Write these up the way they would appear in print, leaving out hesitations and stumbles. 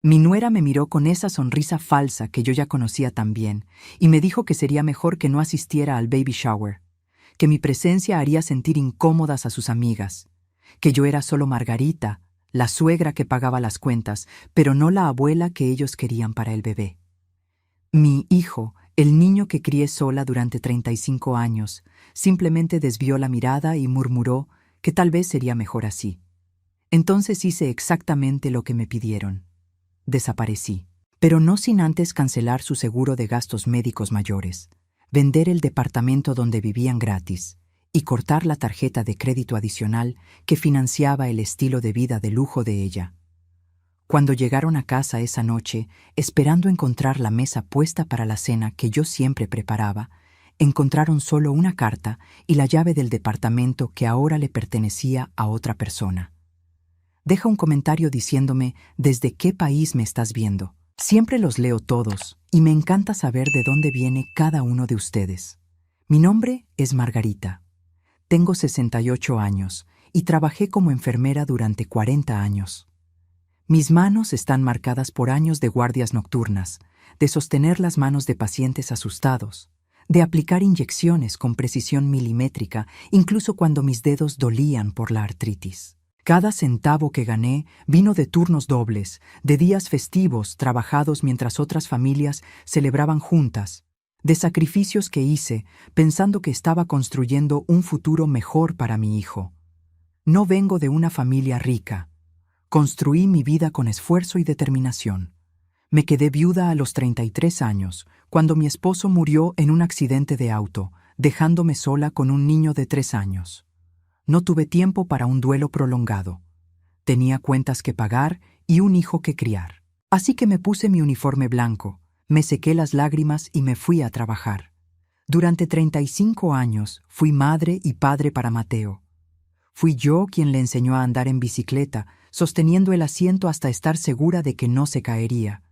Mi nuera me miró con esa sonrisa falsa que yo ya conocía tan bien y me dijo que sería mejor que no asistiera al baby shower, que mi presencia haría sentir incómodas a sus amigas, que yo era solo Margarita, la suegra que pagaba las cuentas, pero no la abuela que ellos querían para el bebé. Mi hijo, el niño que crié sola durante 35 años, simplemente desvió la mirada y murmuró que tal vez sería mejor así. Entonces hice exactamente lo que me pidieron. Desaparecí, pero no sin antes cancelar su seguro de gastos médicos mayores, vender el departamento donde vivían gratis y cortar la tarjeta de crédito adicional que financiaba el estilo de vida de lujo de ella. Cuando llegaron a casa esa noche, esperando encontrar la mesa puesta para la cena que yo siempre preparaba, encontraron solo una carta y la llave del departamento que ahora le pertenecía a otra persona. Deja un comentario diciéndome desde qué país me estás viendo. Siempre los leo todos y me encanta saber de dónde viene cada uno de ustedes. Mi nombre es Margarita. Tengo 68 años y trabajé como enfermera durante 40 años. Mis manos están marcadas por años de guardias nocturnas, de sostener las manos de pacientes asustados, de aplicar inyecciones con precisión milimétrica, incluso cuando mis dedos dolían por la artritis. Cada centavo que gané vino de turnos dobles, de días festivos trabajados mientras otras familias celebraban juntas, de sacrificios que hice pensando que estaba construyendo un futuro mejor para mi hijo. No vengo de una familia rica. Construí mi vida con esfuerzo y determinación. Me quedé viuda a los 33 años, cuando mi esposo murió en un accidente de auto, dejándome sola con un niño de 3 años. No tuve tiempo para un duelo prolongado. Tenía cuentas que pagar y un hijo que criar. Así que me puse mi uniforme blanco, me sequé las lágrimas y me fui a trabajar. Durante 35 años fui madre y padre para Mateo. Fui yo quien le enseñó a andar en bicicleta, sosteniendo el asiento hasta estar segura de que no se caería.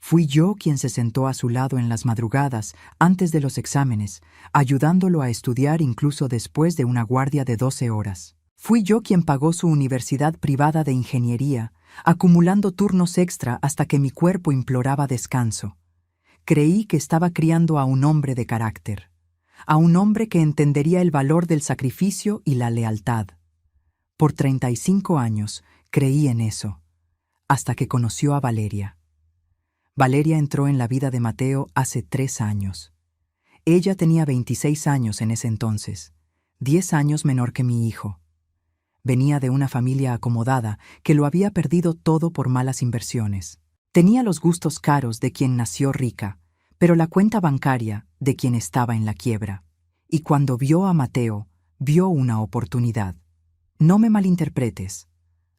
Fui yo quien se sentó a su lado en las madrugadas, antes de los exámenes, ayudándolo a estudiar incluso después de una guardia de 12 horas. Fui yo quien pagó su universidad privada de ingeniería, acumulando turnos extra hasta que mi cuerpo imploraba descanso. Creí que estaba criando a un hombre de carácter, a un hombre que entendería el valor del sacrificio y la lealtad. Por 35 años creí en eso, hasta que conoció a Valeria. Valeria entró en la vida de Mateo hace 3 años. Ella tenía 26 años en ese entonces, 10 años menor que mi hijo. Venía de una familia acomodada que lo había perdido todo por malas inversiones. Tenía los gustos caros de quien nació rica, pero la cuenta bancaria de quien estaba en la quiebra. Y cuando vio a Mateo, vio una oportunidad. No me malinterpretes.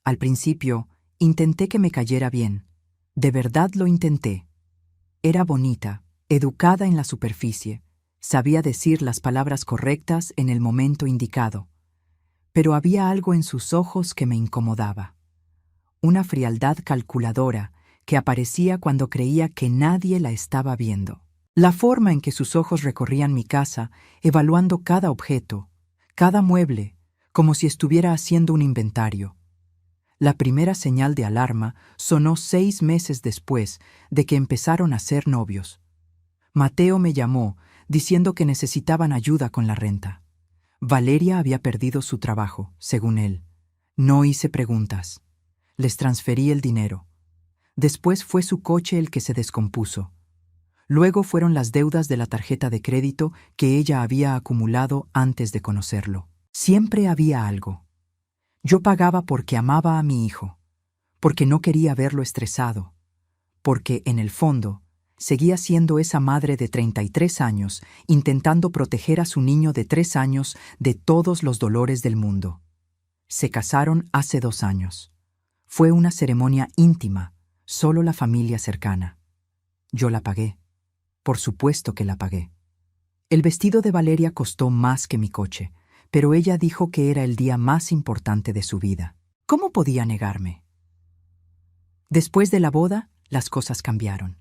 Al principio, intenté que me cayera bien. De verdad lo intenté. Era bonita, educada en la superficie, sabía decir las palabras correctas en el momento indicado. Pero había algo en sus ojos que me incomodaba. Una frialdad calculadora que aparecía cuando creía que nadie la estaba viendo. La forma en que sus ojos recorrían mi casa, evaluando cada objeto, cada mueble, como si estuviera haciendo un inventario. La primera señal de alarma sonó 6 meses después de que empezaron a ser novios. Mateo me llamó diciendo que necesitaban ayuda con la renta. Valeria había perdido su trabajo, según él. No hice preguntas. Les transferí el dinero. Después fue su coche el que se descompuso. Luego fueron las deudas de la tarjeta de crédito que ella había acumulado antes de conocerlo. Siempre había algo. Yo pagaba porque amaba a mi hijo, porque no quería verlo estresado, porque, en el fondo, seguía siendo esa madre de 33 años intentando proteger a su niño de 3 años de todos los dolores del mundo. Se casaron hace 2 años. Fue una ceremonia íntima, solo la familia cercana. Yo la pagué. Por supuesto que la pagué. El vestido de Valeria costó más que mi coche, pero ella dijo que era el día más importante de su vida. ¿Cómo podía negarme? Después de la boda, las cosas cambiaron.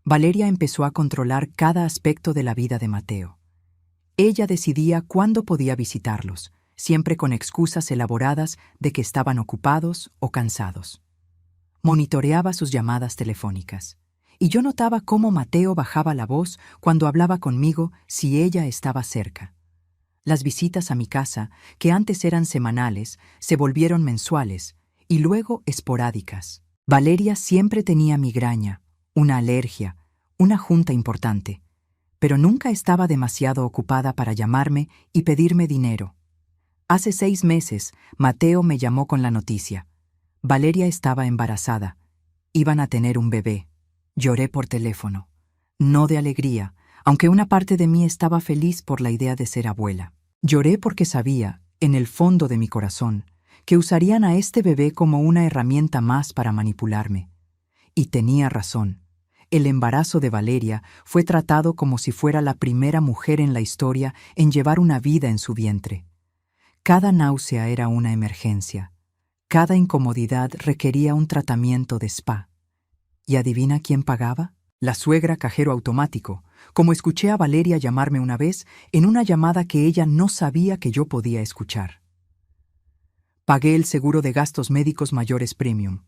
Valeria empezó a controlar cada aspecto de la vida de Mateo. Ella decidía cuándo podía visitarlos, siempre con excusas elaboradas de que estaban ocupados o cansados. Monitoreaba sus llamadas telefónicas. Y yo notaba cómo Mateo bajaba la voz cuando hablaba conmigo si ella estaba cerca. Las visitas a mi casa, que antes eran semanales, se volvieron mensuales y luego esporádicas. Valeria siempre tenía migraña, una alergia, una junta importante, pero nunca estaba demasiado ocupada para llamarme y pedirme dinero. Hace 6 meses, Mateo me llamó con la noticia. Valeria estaba embarazada. Iban a tener un bebé. Lloré por teléfono. No de alegría, aunque una parte de mí estaba feliz por la idea de ser abuela. Lloré porque sabía, en el fondo de mi corazón, que usarían a este bebé como una herramienta más para manipularme. Y tenía razón. El embarazo de Valeria fue tratado como si fuera la primera mujer en la historia en llevar una vida en su vientre. Cada náusea era una emergencia. Cada incomodidad requería un tratamiento de spa. ¿Y adivina quién pagaba? La suegra cajero automático, como escuché a Valeria llamarme una vez en una llamada que ella no sabía que yo podía escuchar. Pagué el seguro de gastos médicos mayores premium.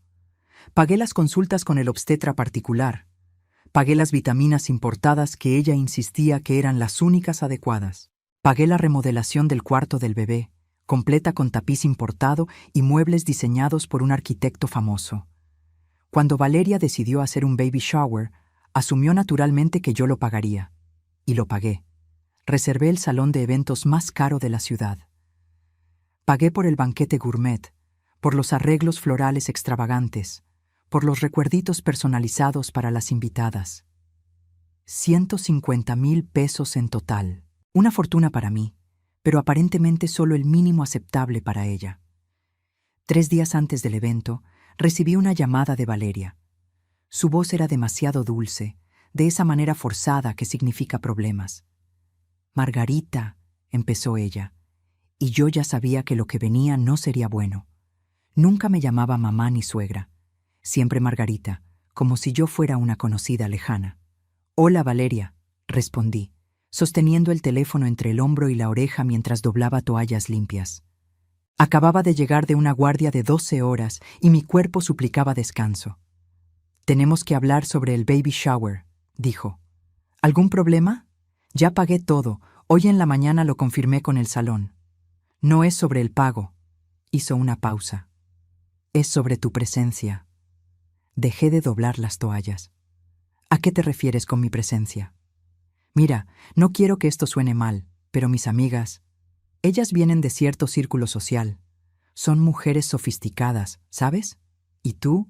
Pagué las consultas con el obstetra particular. Pagué las vitaminas importadas que ella insistía que eran las únicas adecuadas. Pagué la remodelación del cuarto del bebé, completa con tapiz importado y muebles diseñados por un arquitecto famoso. Cuando Valeria decidió hacer un baby shower, asumió naturalmente que yo lo pagaría. Y lo pagué. Reservé el salón de eventos más caro de la ciudad. Pagué por el banquete gourmet, por los arreglos florales extravagantes, por los recuerditos personalizados para las invitadas. 150,000 pesos en total. Una fortuna para mí, pero aparentemente solo el mínimo aceptable para ella. 3 días antes del evento, recibí una llamada de Valeria. Su voz era demasiado dulce, de esa manera forzada que significa problemas. «Margarita», empezó ella, y yo ya sabía que lo que venía no sería bueno. Nunca me llamaba mamá ni suegra. Siempre Margarita, como si yo fuera una conocida lejana. «Hola, Valeria», respondí, sosteniendo el teléfono entre el hombro y la oreja mientras doblaba toallas limpias. Acababa de llegar de una guardia de 12 horas y mi cuerpo suplicaba descanso. «Tenemos que hablar sobre el baby shower», dijo. «¿Algún problema? Ya pagué todo. Hoy en la mañana lo confirmé con el salón». «No es sobre el pago», hizo una pausa. «Es sobre tu presencia». Dejé de doblar las toallas. «¿A qué te refieres con mi presencia?» «Mira, no quiero que esto suene mal, pero mis amigas, ellas vienen de cierto círculo social. Son mujeres sofisticadas, ¿sabes? ¿Y tú?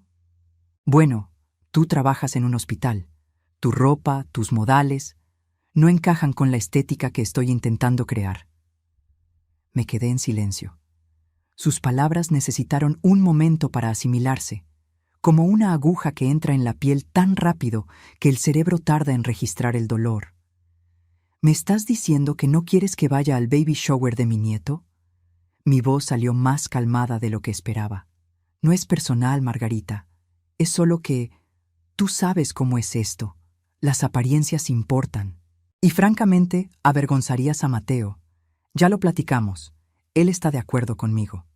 Bueno, tú trabajas en un hospital. Tu ropa, tus modales, no encajan con la estética que estoy intentando crear». Me quedé en silencio. Sus palabras necesitaron un momento para asimilarse, como una aguja que entra en la piel tan rápido que el cerebro tarda en registrar el dolor. «¿Me estás diciendo que no quieres que vaya al baby shower de mi nieto?» Mi voz salió más calmada de lo que esperaba. «No es personal, Margarita. Es solo que tú sabes cómo es esto. Las apariencias importan. Y francamente, avergonzarías a Mateo. Ya lo platicamos. Él está de acuerdo conmigo».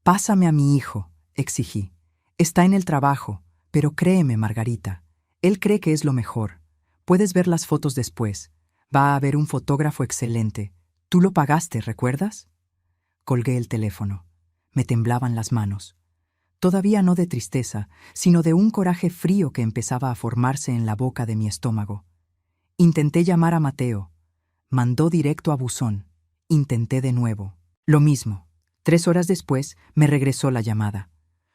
«Pásame a mi hijo», exigí. «Está en el trabajo, pero créeme, Margarita. Él cree que es lo mejor. Puedes ver las fotos después. Va a haber un fotógrafo excelente. Tú lo pagaste, ¿recuerdas?» Colgué el teléfono. Me temblaban las manos. Todavía no de tristeza, sino de un coraje frío que empezaba a formarse en la boca de mi estómago. Intenté llamar a Mateo. Mandó directo a buzón. Intenté de nuevo. Lo mismo. 3 horas después me regresó la llamada.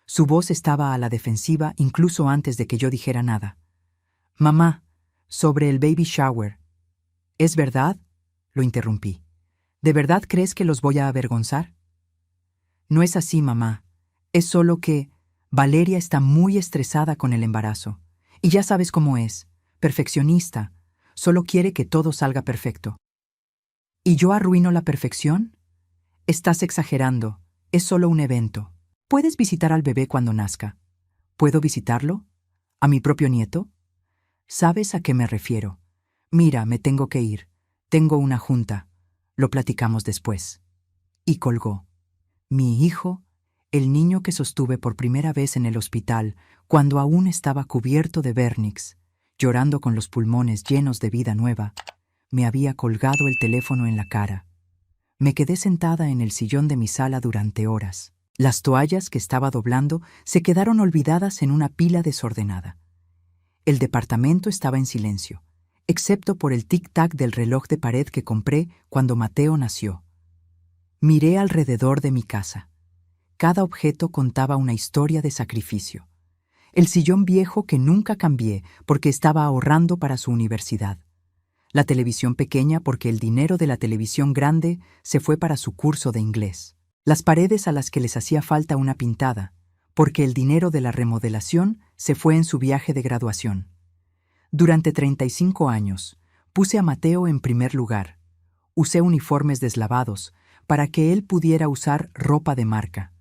Su voz estaba a la defensiva incluso antes de que yo dijera nada. «Mamá, sobre el baby shower». «¿Es verdad?», lo interrumpí. «¿De verdad crees que los voy a avergonzar?» «No es así, mamá. Es solo que Valeria está muy estresada con el embarazo. Y ya sabes cómo es. Perfeccionista. Solo quiere que todo salga perfecto». «¿Y yo arruino la perfección?» «Estás exagerando. Es solo un evento. Puedes visitar al bebé cuando nazca». «¿Puedo visitarlo? ¿A mi propio nieto?» «¿Sabes a qué me refiero? Mira, me tengo que ir. Tengo una junta. Lo platicamos después». Y colgó. Mi hijo El niño que sostuve por primera vez en el hospital, cuando aún estaba cubierto de vernix, llorando con los pulmones llenos de vida nueva, me había colgado el teléfono en la cara. Me quedé sentada en el sillón de mi sala durante horas. Las toallas que estaba doblando se quedaron olvidadas en una pila desordenada. El departamento estaba en silencio, excepto por el tic-tac del reloj de pared que compré cuando Mateo nació. Miré alrededor de mi casa. Cada objeto contaba una historia de sacrificio. El sillón viejo que nunca cambié porque estaba ahorrando para su universidad. La televisión pequeña porque el dinero de la televisión grande se fue para su curso de inglés. Las paredes a las que les hacía falta una pintada, porque el dinero de la remodelación se fue en su viaje de graduación. Durante 35 años, puse a Mateo en primer lugar. Usé uniformes deslavados para que él pudiera usar ropa de marca.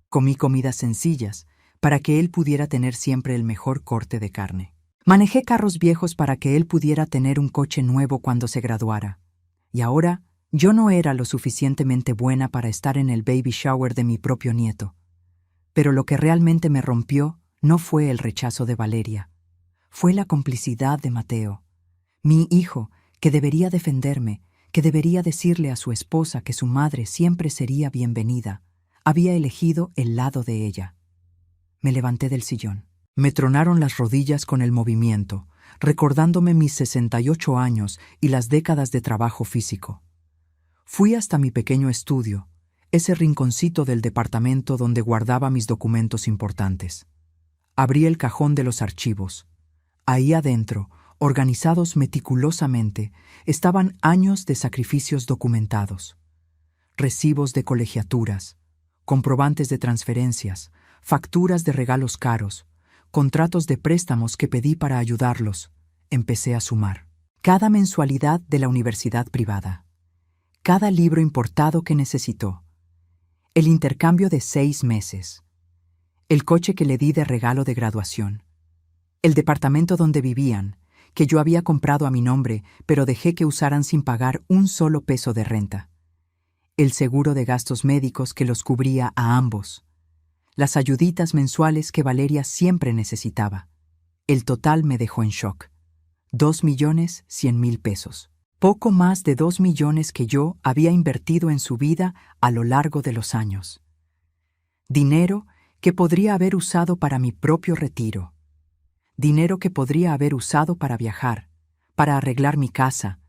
Comí comidas sencillas para que él pudiera tener siempre el mejor corte de carne. Manejé carros viejos para que él pudiera tener un coche nuevo cuando se graduara. Y ahora, yo no era lo suficientemente buena para estar en el baby shower de mi propio nieto. Pero lo que realmente me rompió no fue el rechazo de Valeria. Fue la complicidad de Mateo. Mi hijo, que debería defenderme, que debería decirle a su esposa que su madre siempre sería bienvenida, había elegido el lado de ella. Me levanté del sillón. Me tronaron las rodillas con el movimiento, recordándome mis 68 años y las décadas de trabajo físico. Fui hasta mi pequeño estudio, ese rinconcito del departamento donde guardaba mis documentos importantes. Abrí el cajón de los archivos. Ahí adentro, organizados meticulosamente, estaban años de sacrificios documentados. Recibos de colegiaturas, comprobantes de transferencias, facturas de regalos caros, contratos de préstamos que pedí para ayudarlos. Empecé a sumar. Cada mensualidad de la universidad privada. Cada libro importado que necesitó. El intercambio de 6 meses. El coche que le di de regalo de graduación. El departamento donde vivían, que yo había comprado a mi nombre, pero dejé que usaran sin pagar un solo peso de renta. El seguro de gastos médicos que los cubría a ambos. Las ayuditas mensuales que Valeria siempre necesitaba. El total me dejó en shock. 2.100.000 pesos. Poco más de 2 millones que yo había invertido en su vida a lo largo de los años. Dinero que podría haber usado para mi propio retiro. Dinero que podría haber usado para viajar, para arreglar mi casa,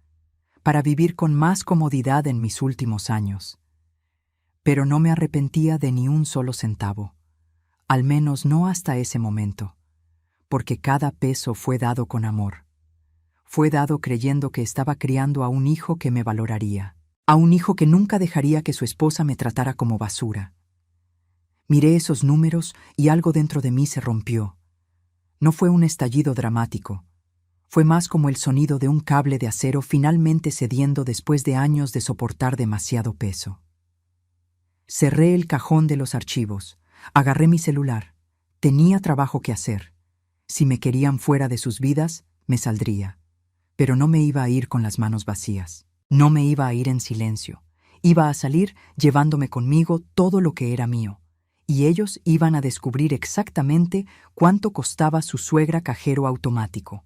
para vivir con más comodidad en mis últimos años. Pero no me arrepentía de ni un solo centavo, al menos no hasta ese momento, porque cada peso fue dado con amor. Fue dado creyendo que estaba criando a un hijo que me valoraría, a un hijo que nunca dejaría que su esposa me tratara como basura. Miré esos números y algo dentro de mí se rompió. No fue un estallido dramático. Fue más como el sonido de un cable de acero finalmente cediendo después de años de soportar demasiado peso. Cerré el cajón de los archivos. Agarré mi celular. Tenía trabajo que hacer. Si me querían fuera de sus vidas, me saldría. Pero no me iba a ir con las manos vacías. No me iba a ir en silencio. Iba a salir llevándome conmigo todo lo que era mío. Y ellos iban a descubrir exactamente cuánto costaba su suegra cajero automático.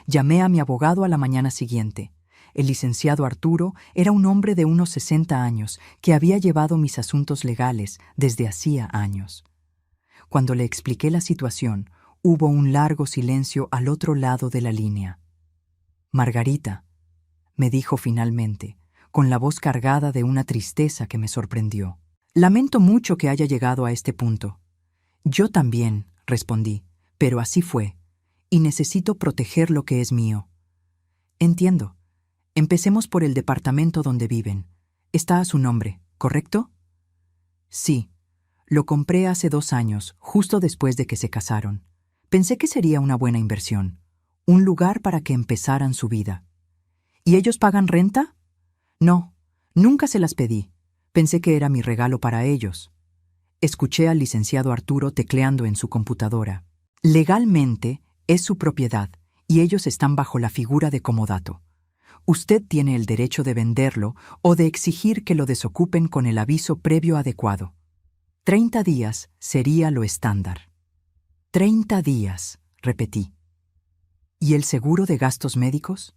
Llamé a mi abogado a la mañana siguiente. El licenciado Arturo era un hombre de unos 60 años que había llevado mis asuntos legales desde hacía años. Cuando le expliqué la situación, hubo un largo silencio al otro lado de la línea. «Margarita», me dijo finalmente, con la voz cargada de una tristeza que me sorprendió. «Lamento mucho que haya llegado a este punto». «Yo también», respondí, «pero así fue, y necesito proteger lo que es mío». «Entiendo. Empecemos por el departamento donde viven. Está a su nombre, ¿correcto?» «Sí. Lo compré hace 2 años, justo después de que se casaron. Pensé que sería una buena inversión. Un lugar para que empezaran su vida». «¿Y ellos pagan renta?» «No, nunca se las pedí. Pensé que era mi regalo para ellos». Escuché al licenciado Arturo tecleando en su computadora. «Legalmente es su propiedad y ellos están bajo la figura de comodato. Usted tiene el derecho de venderlo o de exigir que lo desocupen con el aviso previo adecuado». 30 días sería lo estándar. 30 días, repetí. ¿Y el seguro de gastos médicos?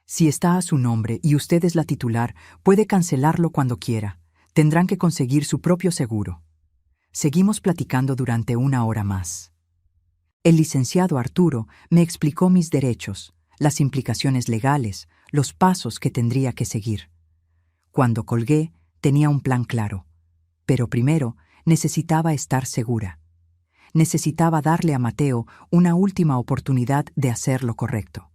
Si está a su nombre y usted es la titular, puede cancelarlo cuando quiera. Tendrán que conseguir su propio seguro. Seguimos platicando durante 1 hora más. El licenciado Arturo me explicó mis derechos, las implicaciones legales, los pasos que tendría que seguir. Cuando colgué, tenía un plan claro. Pero primero, necesitaba estar segura. Necesitaba darle a Mateo una última oportunidad de hacer lo correcto.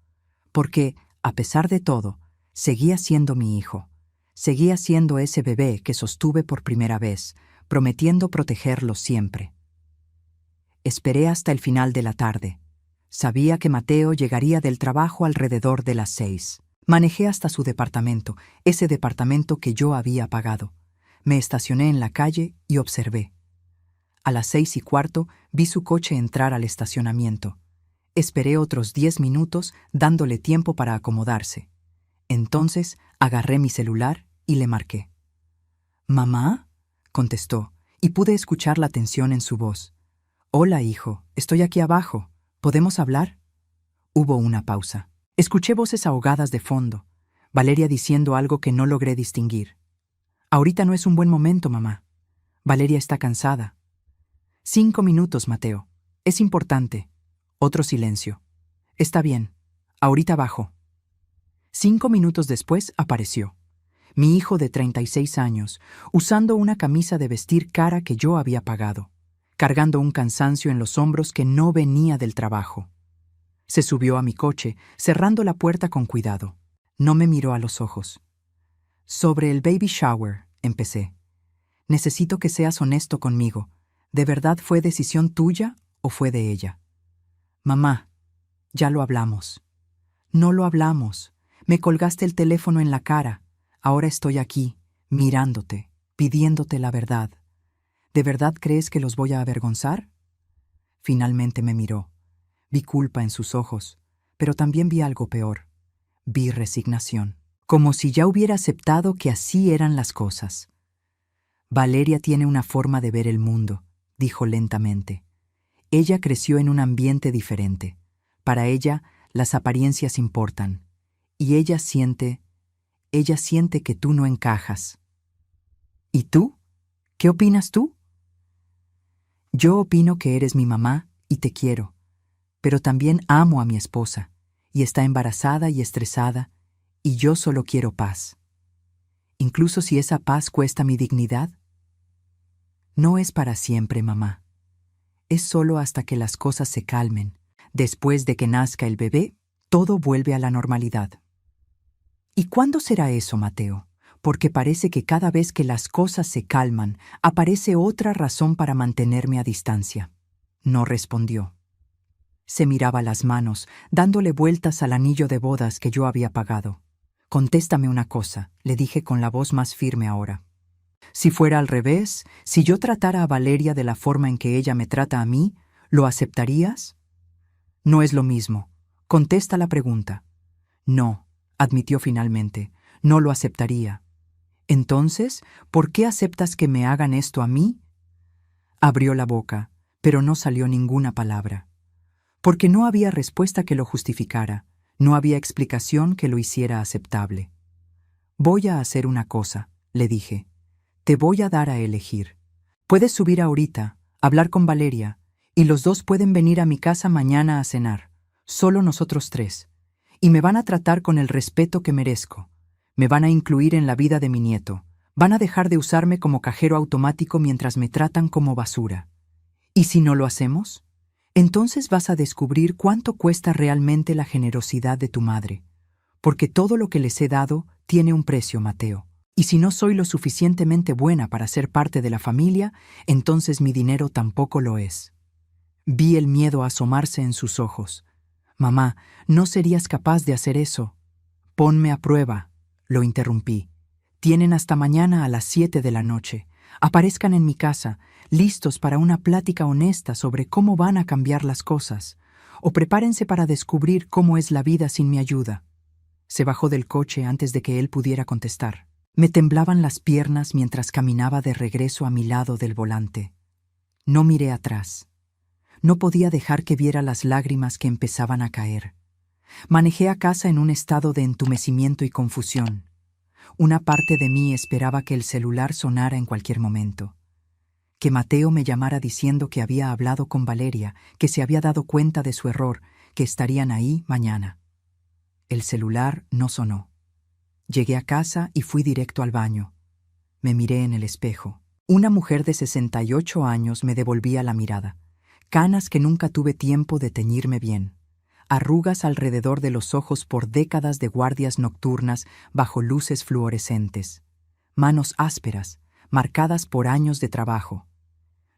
Porque, a pesar de todo, seguía siendo mi hijo. Seguía siendo ese bebé que sostuve por primera vez, prometiendo protegerlo siempre. Esperé hasta el final de la tarde. Sabía que Mateo llegaría del trabajo alrededor de las 6. Manejé hasta su departamento, ese departamento que yo había pagado. Me estacioné en la calle y observé. A las 6:15 vi su coche entrar al estacionamiento. Esperé otros 10 minutos dándole tiempo para acomodarse. Entonces agarré mi celular y le marqué. «¿Mamá?», contestó, y pude escuchar la tensión en su voz. «Hola, hijo, estoy aquí abajo. ¿Podemos hablar?». Hubo una pausa. Escuché voces ahogadas de fondo. Valeria diciendo algo que no logré distinguir. «Ahorita no es un buen momento, mamá. Valeria está cansada». «5 minutos, Mateo. Es importante». Otro silencio. «Está bien. Ahorita bajo». 5 minutos después apareció. Mi hijo de 36 años, usando una camisa de vestir cara que yo había pagado, cargando un cansancio en los hombros que no venía del trabajo. Se subió a mi coche, cerrando la puerta con cuidado. No me miró a los ojos. «Sobre el baby shower», empecé. «Necesito que seas honesto conmigo. ¿De verdad fue decisión tuya o fue de ella?». «Mamá, ya lo hablamos». «No lo hablamos. Me colgaste el teléfono en la cara. Ahora estoy aquí, mirándote, pidiéndote la verdad. ¿De verdad crees que los voy a avergonzar?». Finalmente me miró. Vi culpa en sus ojos, pero también vi algo peor. Vi resignación, como si ya hubiera aceptado que así eran las cosas. «Valeria tiene una forma de ver el mundo», dijo lentamente. «Ella creció en un ambiente diferente. Para ella, las apariencias importan. Y ella siente que tú no encajas». «¿Y tú? ¿Qué opinas tú?». «Yo opino que eres mi mamá y te quiero, pero también amo a mi esposa, y está embarazada y estresada, y yo solo quiero paz. Incluso si esa paz cuesta mi dignidad». «No es para siempre, mamá. Es solo hasta que las cosas se calmen. Después de que nazca el bebé, todo vuelve a la normalidad». «¿Y cuándo será eso, Mateo? Porque parece que cada vez que las cosas se calman, aparece otra razón para mantenerme a distancia». No respondió. Se miraba las manos, dándole vueltas al anillo de bodas que yo había pagado. «Contéstame una cosa», le dije con la voz más firme ahora. «Si fuera al revés, si yo tratara a Valeria de la forma en que ella me trata a mí, ¿lo aceptarías?». «No es lo mismo. Contesta la pregunta». «No», admitió finalmente, «no lo aceptaría». «Entonces, ¿por qué aceptas que me hagan esto a mí?». Abrió la boca, pero no salió ninguna palabra. Porque no había respuesta que lo justificara, no había explicación que lo hiciera aceptable. «Voy a hacer una cosa», le dije. «Te voy a dar a elegir. Puedes subir ahorita, hablar con Valeria, y los dos pueden venir a mi casa mañana a cenar, solo nosotros 3, y me van a tratar con el respeto que merezco. Me van a incluir en la vida de mi nieto. Van a dejar de usarme como cajero automático mientras me tratan como basura. ¿Y si no lo hacemos? Entonces vas a descubrir cuánto cuesta realmente la generosidad de tu madre. Porque todo lo que les he dado tiene un precio, Mateo. Y si no soy lo suficientemente buena para ser parte de la familia, entonces mi dinero tampoco lo es». Vi el miedo asomarse en sus ojos. «Mamá, no serías capaz de hacer eso». «Ponme a prueba», lo interrumpí. «Tienen hasta mañana a las 7 de la noche. Aparezcan en mi casa, listos para una plática honesta sobre cómo van a cambiar las cosas. O prepárense para descubrir cómo es la vida sin mi ayuda». Se bajó del coche antes de que él pudiera contestar. Me temblaban las piernas mientras caminaba de regreso a mi lado del volante. No miré atrás. No podía dejar que viera las lágrimas que empezaban a caer. Manejé a casa en un estado de entumecimiento y confusión. Una parte de mí esperaba que el celular sonara en cualquier momento. Que Mateo me llamara diciendo que había hablado con Valeria, que se había dado cuenta de su error, que estarían ahí mañana. El celular no sonó. Llegué a casa y fui directo al baño. Me miré en el espejo. Una mujer de 68 años me devolvía la mirada. Canas que nunca tuve tiempo de teñirme bien. Arrugas alrededor de los ojos por décadas de guardias nocturnas bajo luces fluorescentes. Manos ásperas, marcadas por años de trabajo.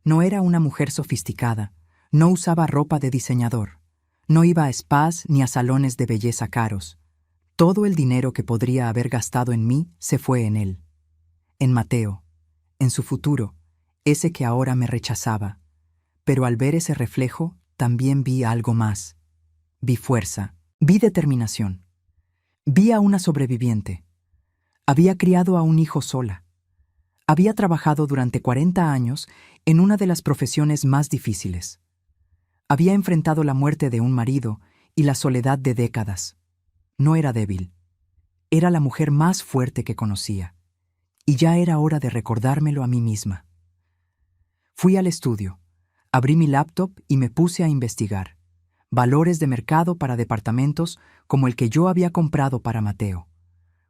No era una mujer sofisticada, no usaba ropa de diseñador, no iba a spas ni a salones de belleza caros. Todo el dinero que podría haber gastado en mí se fue en él. En Mateo, en su futuro, ese que ahora me rechazaba. Pero al ver ese reflejo, también vi algo más. Vi fuerza, vi determinación. Vi a una sobreviviente. Había criado a un hijo sola. Había trabajado durante 40 años en una de las profesiones más difíciles. Había enfrentado la muerte de un marido y la soledad de décadas. No era débil. Era la mujer más fuerte que conocía. Y ya era hora de recordármelo a mí misma. Fui al estudio, abrí mi laptop y me puse a investigar. Valores de mercado para departamentos como el que yo había comprado para Mateo.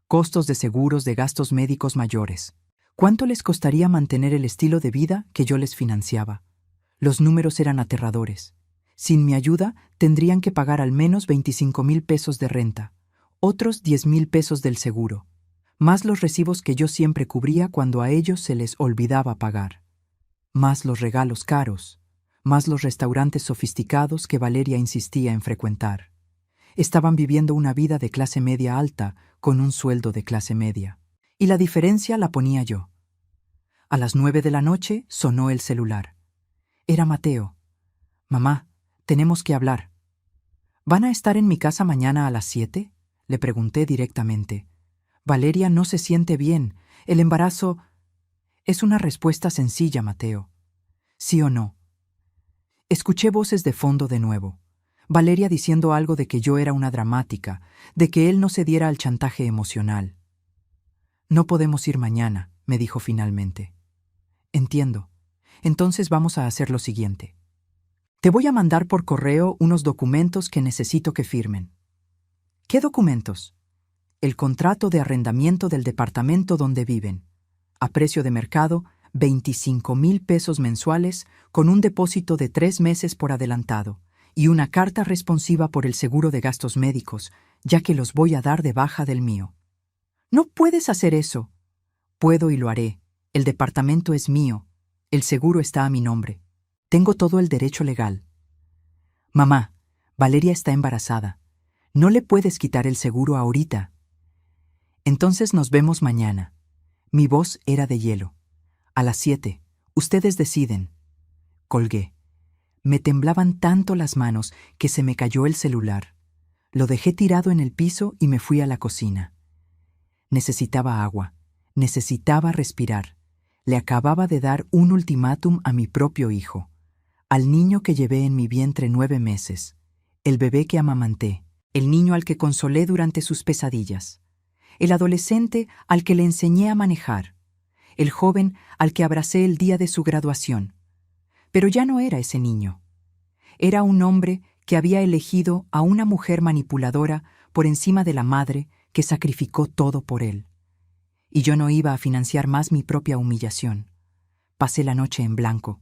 Costos de seguros de gastos médicos mayores. ¿Cuánto les costaría mantener el estilo de vida que yo les financiaba? Los números eran aterradores. Sin mi ayuda, tendrían que pagar al menos 25,000 pesos de renta, otros 10,000 pesos del seguro, más los recibos que yo siempre cubría cuando a ellos se les olvidaba pagar, más los regalos caros, más los restaurantes sofisticados que Valeria insistía en frecuentar. Estaban viviendo una vida de clase media alta con un sueldo de clase media. Y la diferencia la ponía yo. A las 9 de la noche sonó el celular. Era Mateo. «Mamá, tenemos que hablar». «¿Van a estar en mi casa mañana a las 7?» Le pregunté directamente. «Valeria no se siente bien. El embarazo...» «Es una respuesta sencilla, Mateo. ¿Sí o no?» Escuché voces de fondo de nuevo. Valeria diciendo algo de que yo era una dramática, de que él no cediera al chantaje emocional. «No podemos ir mañana», me dijo finalmente. «Entiendo. Entonces vamos a hacer lo siguiente. Te voy a mandar por correo unos documentos que necesito que firmen». «¿Qué documentos?» «El contrato de arrendamiento del departamento donde viven. A precio de mercado, 25,000 pesos mensuales con un depósito de 3 meses por adelantado y una carta responsiva por el seguro de gastos médicos, ya que los voy a dar de baja del mío». «No puedes hacer eso». «Puedo y lo haré. El departamento es mío. El seguro está a mi nombre. Tengo todo el derecho legal». «Mamá, Valeria está embarazada. No le puedes quitar el seguro ahorita». «Entonces nos vemos mañana». Mi voz era de hielo. «A las 7. Ustedes deciden». Colgué. Me temblaban tanto las manos que se me cayó el celular. Lo dejé tirado en el piso y me fui a la cocina. Necesitaba agua. Necesitaba respirar. Le acababa de dar un ultimátum a mi propio hijo, al niño que llevé en mi vientre 9 meses, el bebé que amamanté, el niño al que consolé durante sus pesadillas, el adolescente al que le enseñé a manejar, el joven al que abracé el día de su graduación. Pero ya no era ese niño. Era un hombre que había elegido a una mujer manipuladora por encima de la madre que sacrificó todo por él. Y yo no iba a financiar más mi propia humillación. Pasé la noche en blanco.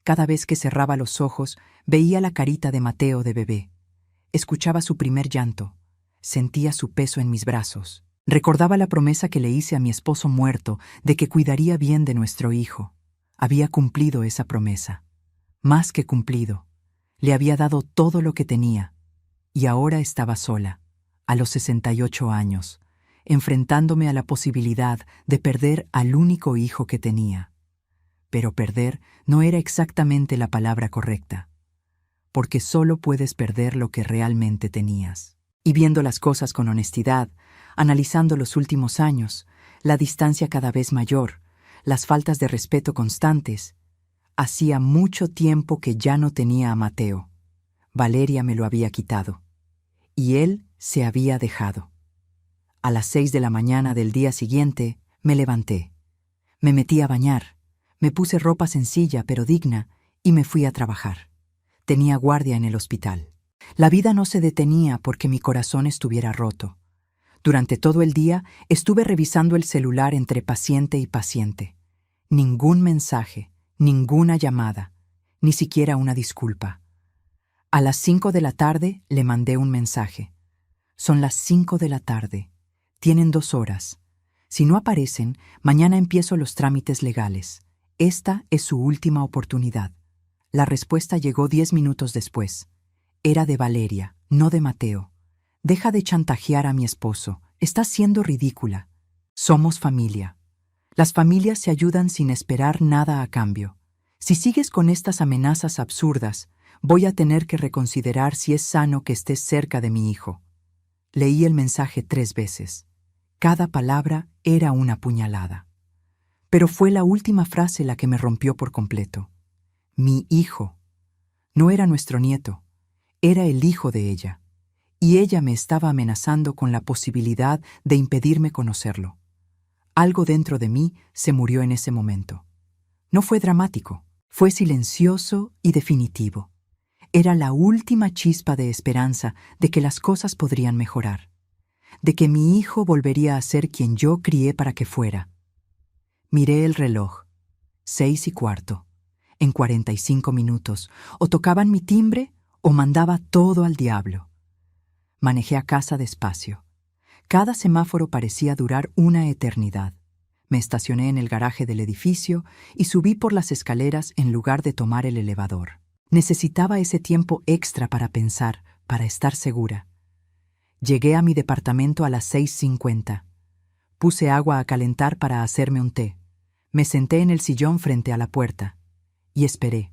Cada vez que cerraba los ojos, veía la carita de Mateo de bebé. Escuchaba su primer llanto. Sentía su peso en mis brazos. Recordaba la promesa que le hice a mi esposo muerto de que cuidaría bien de nuestro hijo. Había cumplido esa promesa. Más que cumplido. Le había dado todo lo que tenía. Y ahora estaba sola, a los 68 años, enfrentándome a la posibilidad de perder al único hijo que tenía. Pero perder no era exactamente la palabra correcta, porque solo puedes perder lo que realmente tenías. Y viendo las cosas con honestidad, analizando los últimos años, la distancia cada vez mayor, las faltas de respeto constantes. Hacía mucho tiempo que ya no tenía a Mateo. Valeria me lo había quitado. Y él se había dejado. A las 6 de la mañana del día siguiente, me levanté. Me metí a bañar, me puse ropa sencilla pero digna y me fui a trabajar. Tenía guardia en el hospital. La vida no se detenía porque mi corazón estuviera roto. Durante todo el día estuve revisando el celular entre paciente y paciente. Ningún mensaje, ninguna llamada, ni siquiera una disculpa. A las 5 de la tarde le mandé un mensaje. Son las 5 de la tarde. Tienen 2 horas. Si no aparecen, mañana empiezo los trámites legales. Esta es su última oportunidad. La respuesta llegó 10 minutos después. Era de Valeria, no de Mateo. Deja de chantajear a mi esposo. Estás siendo ridícula. Somos familia. Las familias se ayudan sin esperar nada a cambio. Si sigues con estas amenazas absurdas, voy a tener que reconsiderar si es sano que estés cerca de mi hijo. Leí el mensaje 3 veces. Cada palabra era una puñalada. Pero fue la última frase la que me rompió por completo. Mi hijo. No era nuestro nieto, era el hijo de ella. Y ella me estaba amenazando con la posibilidad de impedirme conocerlo. Algo dentro de mí se murió en ese momento. No fue dramático, fue silencioso y definitivo. Era la última chispa de esperanza de que las cosas podrían mejorar, de que mi hijo volvería a ser quien yo crié para que fuera. Miré el reloj. 6:15. En 45 minutos, o tocaban mi timbre o mandaba todo al diablo. Manejé a casa despacio. Cada semáforo parecía durar una eternidad. Me estacioné en el garaje del edificio y subí por las escaleras en lugar de tomar el elevador. Necesitaba ese tiempo extra para pensar, para estar segura. Llegué a mi departamento a las 6:50. Puse agua a calentar para hacerme un té. Me senté en el sillón frente a la puerta. Y esperé.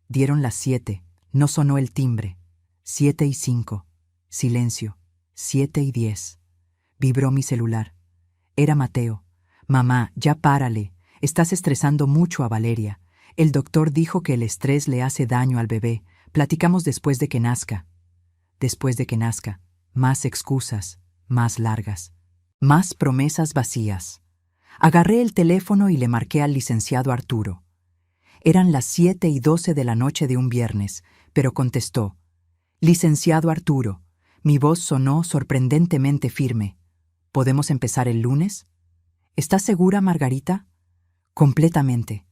Dieron las 7. No sonó el timbre. 7:05. Silencio. 7:10. Vibró mi celular. Era Mateo. Mamá, ya párale. Estás estresando mucho a Valeria. El doctor dijo que el estrés le hace daño al bebé. Platicamos después de que nazca. Después de que nazca. Más excusas, más largas. Más promesas vacías. Agarré el teléfono y le marqué al licenciado Arturo. Eran las 7:12 de la noche de un viernes, pero contestó. Licenciado Arturo. Mi voz sonó sorprendentemente firme. ¿Podemos empezar el lunes? ¿Estás segura, Margarita? Completamente.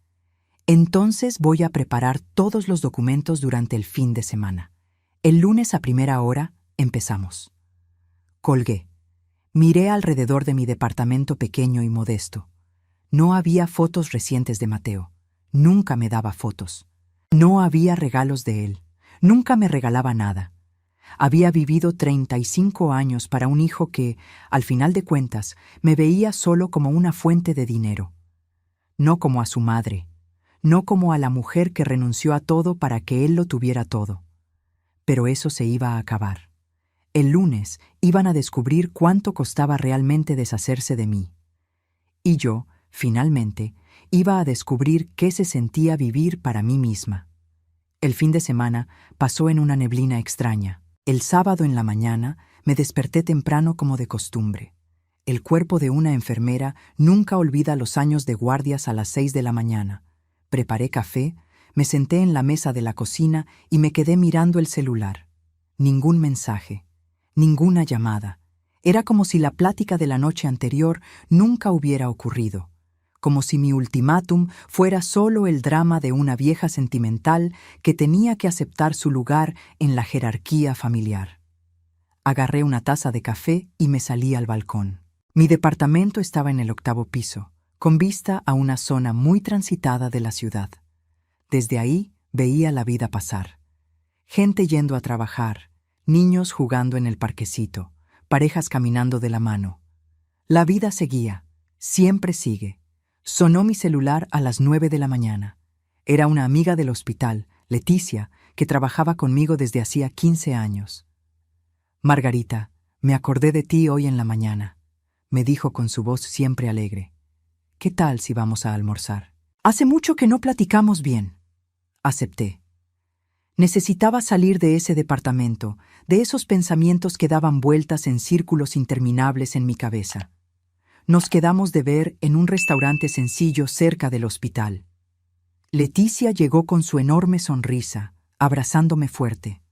Entonces voy a preparar todos los documentos durante el fin de semana. El lunes a primera hora empezamos. Colgué. Miré alrededor de mi departamento pequeño y modesto. No había fotos recientes de Mateo. Nunca me daba fotos. No había regalos de él. Nunca me regalaba nada. Había vivido 35 años para un hijo que, al final de cuentas, me veía solo como una fuente de dinero. No como a su madre. No como a la mujer que renunció a todo para que él lo tuviera todo. Pero eso se iba a acabar. El lunes iban a descubrir cuánto costaba realmente deshacerse de mí. Y yo, finalmente, iba a descubrir qué se sentía vivir para mí misma. El fin de semana pasó en una neblina extraña. El sábado en la mañana me desperté temprano como de costumbre. El cuerpo de una enfermera nunca olvida los años de guardias a las 6 de la mañana. Preparé café, me senté en la mesa de la cocina y me quedé mirando el celular. Ningún mensaje, ninguna llamada. Era como si la plática de la noche anterior nunca hubiera ocurrido. Como si mi ultimátum fuera solo el drama de una vieja sentimental que tenía que aceptar su lugar en la jerarquía familiar. Agarré una taza de café y me salí al balcón. Mi departamento estaba en el 8º piso, con vista a una zona muy transitada de la ciudad. Desde ahí veía la vida pasar. Gente yendo a trabajar, niños jugando en el parquecito, parejas caminando de la mano. La vida seguía, siempre sigue. Sonó mi celular a las 9 de la mañana. Era una amiga del hospital, Leticia, que trabajaba conmigo desde hacía 15 años. Margarita, me acordé de ti hoy en la mañana. me dijo con su voz siempre alegre. ¿Qué tal si vamos a almorzar? Hace mucho que no platicamos bien. Acepté. Necesitaba salir de ese departamento, de esos pensamientos que daban vueltas en círculos interminables en mi cabeza. Nos quedamos de ver en un restaurante sencillo cerca del hospital. Leticia llegó con su enorme sonrisa, abrazándome fuerte.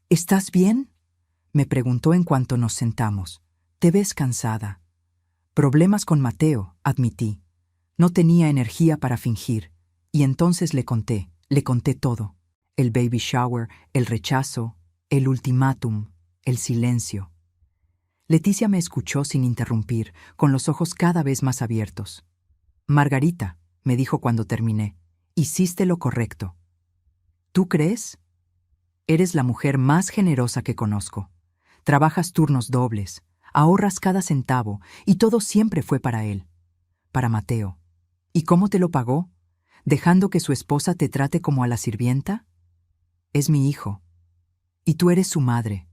¿Estás bien?, me preguntó en cuanto nos sentamos. Te ves cansada. Problemas con Mateo, admití. No tenía energía para fingir, y entonces le conté todo. El baby shower, el rechazo, el ultimátum, el silencio. Leticia me escuchó sin interrumpir, con los ojos cada vez más abiertos. Margarita, me dijo cuando terminé, hiciste lo correcto. ¿Tú crees? Eres la mujer más generosa que conozco. Trabajas turnos dobles, ahorras cada centavo, y todo siempre fue para él, para Mateo. ¿Y cómo te lo pagó? ¿Dejando que su esposa te trate como a la sirvienta? Es mi hijo. Y tú eres su madre.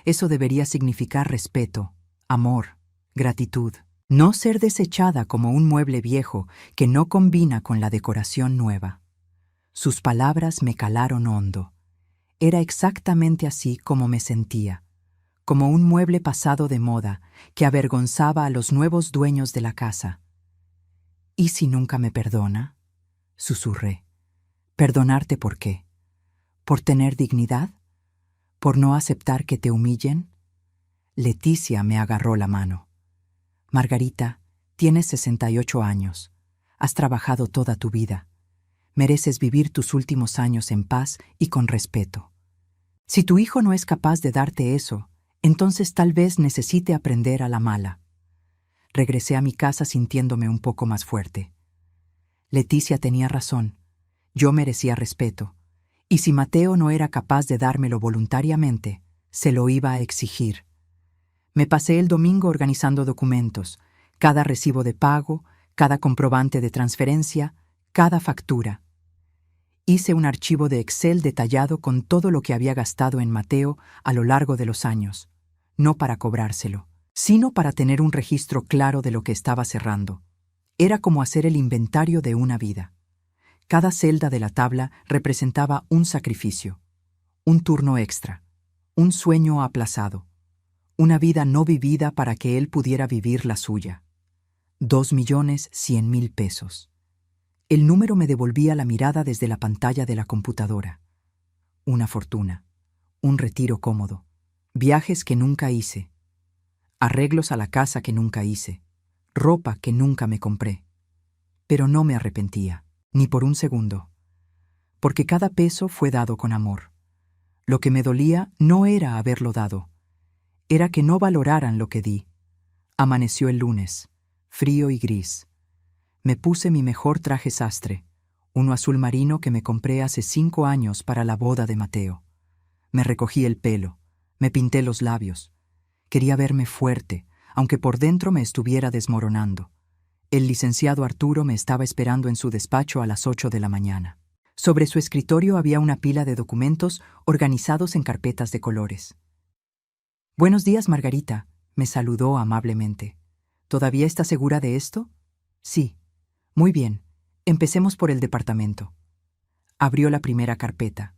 Eso debería significar respeto, amor, gratitud. No ser desechada como un mueble viejo que no combina con la decoración nueva. Sus palabras me calaron hondo. Era exactamente así como me sentía, como un mueble pasado de moda que avergonzaba a los nuevos dueños de la casa. ¿Y si nunca me perdona?, susurré. ¿Perdonarte por qué? ¿Por tener dignidad? ¿Por no aceptar que te humillen? Leticia me agarró la mano. Margarita, tienes 68 años. Has trabajado toda tu vida. Mereces vivir tus últimos años en paz y con respeto. Si tu hijo no es capaz de darte eso, entonces tal vez necesite aprender a la mala. Regresé a mi casa sintiéndome un poco más fuerte. Leticia tenía razón. Yo merecía respeto. Y si Mateo no era capaz de dármelo voluntariamente, se lo iba a exigir. Me pasé el domingo organizando documentos, cada recibo de pago, cada comprobante de transferencia, cada factura. Hice un archivo de Excel detallado con todo lo que había gastado en Mateo a lo largo de los años, no para cobrárselo, sino para tener un registro claro de lo que estaba cerrando. Era como hacer el inventario de una vida. Cada celda de la tabla representaba un sacrificio, un turno extra, un sueño aplazado, una vida no vivida para que él pudiera vivir la suya. 2.100.000 pesos. El número me devolvía la mirada desde la pantalla de la computadora. Una fortuna, un retiro cómodo, viajes que nunca hice, arreglos a la casa que nunca hice, ropa que nunca me compré. Pero no me arrepentía, ni por un segundo, porque cada peso fue dado con amor. Lo que me dolía no era haberlo dado, era que no valoraran lo que di. Amaneció el lunes, frío y gris. Me puse mi mejor traje sastre, uno azul marino que me compré hace 5 años para la boda de Mateo. Me recogí el pelo, me pinté los labios. Quería verme fuerte, aunque por dentro me estuviera desmoronando. El licenciado Arturo me estaba esperando en su despacho a las 8 de la mañana. Sobre su escritorio había una pila de documentos organizados en carpetas de colores. «Buenos días, Margarita», me saludó amablemente. «¿Todavía está segura de esto?» «Sí». «Muy bien. Empecemos por el departamento». Abrió la primera carpeta.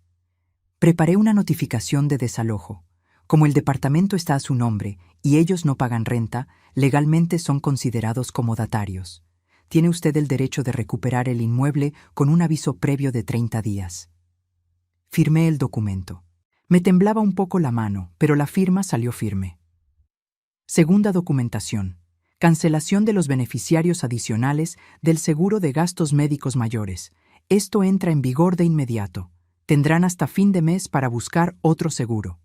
Preparé una notificación de desalojo. Como el departamento está a su nombre y ellos no pagan renta, legalmente son considerados comodatarios. Tiene usted el derecho de recuperar el inmueble con un aviso previo de 30 días. Firmé el documento. Me temblaba un poco la mano, pero la firma salió firme. Segunda documentación. Cancelación de los beneficiarios adicionales del seguro de gastos médicos mayores. Esto entra en vigor de inmediato. Tendrán hasta fin de mes para buscar otro seguro.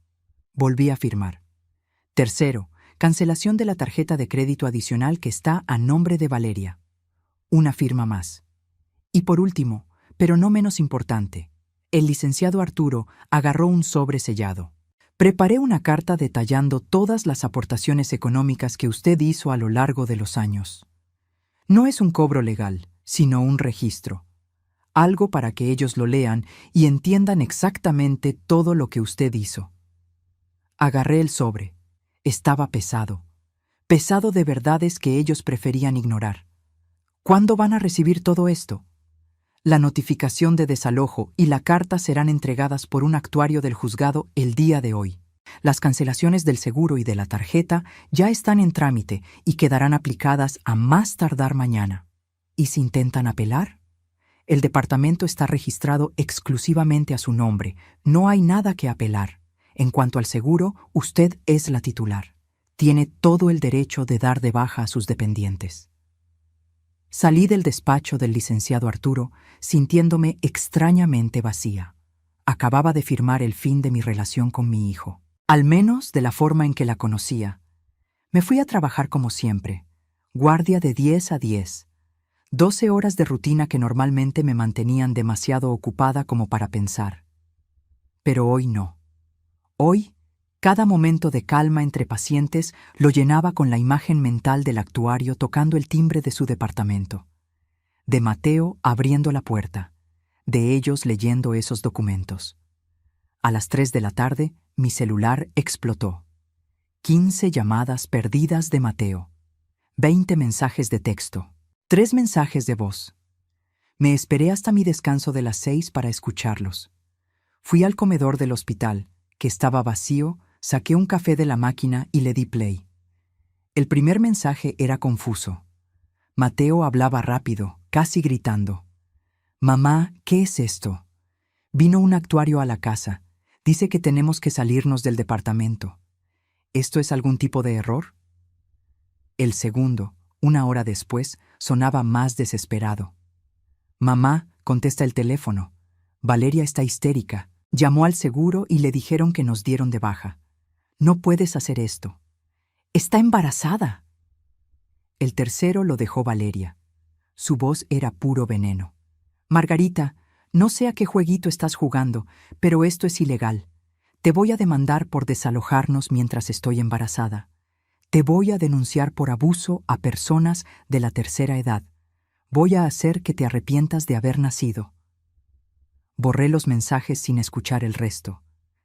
Volví a firmar. Tercero, cancelación de la tarjeta de crédito adicional que está a nombre de Valeria. Una firma más. Y por último, pero no menos importante, el licenciado Arturo agarró un sobre sellado. Preparé una carta detallando todas las aportaciones económicas que usted hizo a lo largo de los años. No es un cobro legal, sino un registro. Algo para que ellos lo lean y entiendan exactamente todo lo que usted hizo. Agarré el sobre. Estaba pesado, pesado de verdades que ellos preferían ignorar. ¿Cuándo van a recibir todo esto? La notificación de desalojo y la carta serán entregadas por un actuario del juzgado el día de hoy. Las cancelaciones del seguro y de la tarjeta ya están en trámite y quedarán aplicadas a más tardar mañana. ¿Y si intentan apelar? El departamento está registrado exclusivamente a su nombre. No hay nada que apelar. En cuanto al seguro, usted es la titular. Tiene todo el derecho de dar de baja a sus dependientes. Salí del despacho del licenciado Arturo sintiéndome extrañamente vacía. Acababa de firmar el fin de mi relación con mi hijo, al menos de la forma en que la conocía. Me fui a trabajar como siempre, guardia de 10 a 10, 12 horas de rutina que normalmente me mantenían demasiado ocupada como para pensar. Pero hoy no. Hoy, cada momento de calma entre pacientes lo llenaba con la imagen mental del actuario tocando el timbre de su departamento, de Mateo abriendo la puerta, de ellos leyendo esos documentos. A las 3 de la tarde, mi celular explotó. 15 llamadas perdidas de Mateo, 20 mensajes de texto, 3 mensajes de voz. Me esperé hasta mi descanso de las 6 para escucharlos. Fui al comedor del hospital, que estaba vacío. Saqué un café de la máquina y le di play. El primer mensaje era confuso. Mateo hablaba rápido, casi gritando. «Mamá, ¿qué es esto? Vino un actuario a la casa. Dice que tenemos que salirnos del departamento. ¿Esto es algún tipo de error?» El segundo, una hora después, sonaba más desesperado. «Mamá, contesta el teléfono. Valeria está histérica. Llamó al seguro y le dijeron que nos dieron de baja. No puedes hacer esto. Está embarazada». El tercero lo dejó Valeria. Su voz era puro veneno. «Margarita, no sé a qué jueguito estás jugando, pero esto es ilegal. Te voy a demandar por desalojarnos mientras estoy embarazada. Te voy a denunciar por abuso a personas de la tercera edad. Voy a hacer que te arrepientas de haber nacido». Borré los mensajes sin escuchar el resto.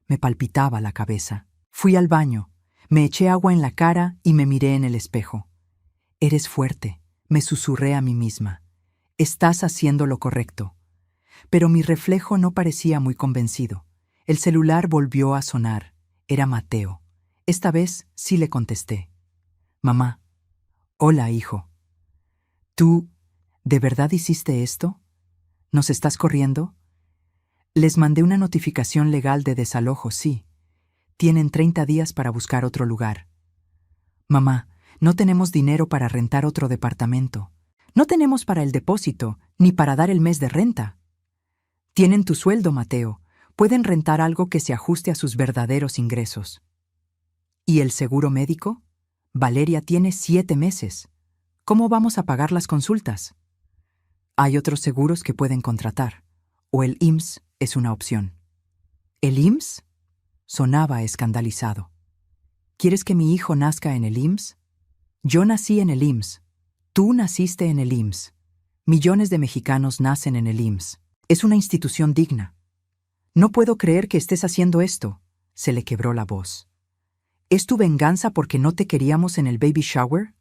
Me palpitaba la cabeza. Fui al baño, me eché agua en la cara y me miré en el espejo. «Eres fuerte», me susurré a mí misma. «Estás haciendo lo correcto». Pero mi reflejo no parecía muy convencido. El celular volvió a sonar. Era Mateo. Esta vez sí le contesté. «Mamá». «Hola, hijo». «¿Tú, de verdad hiciste esto? ¿Nos estás corriendo?» «Les mandé una notificación legal de desalojo, sí. Tienen 30 días para buscar otro lugar». «Mamá, no tenemos dinero para rentar otro departamento. No tenemos para el depósito, ni para dar el mes de renta». «Tienen tu sueldo, Mateo. Pueden rentar algo que se ajuste a sus verdaderos ingresos». «¿Y el seguro médico? Valeria tiene 7 meses. ¿Cómo vamos a pagar las consultas?» «Hay otros seguros que pueden contratar. O el IMSS es una opción». «¿El IMSS?» Sonaba escandalizado. ¿Quieres que mi hijo nazca en el IMSS? Yo nací en el IMSS. Tú naciste en el IMSS. Millones de mexicanos nacen en el IMSS. Es una institución digna. No puedo creer que estés haciendo esto. Se le quebró la voz. ¿Es tu venganza porque no te queríamos en el baby shower?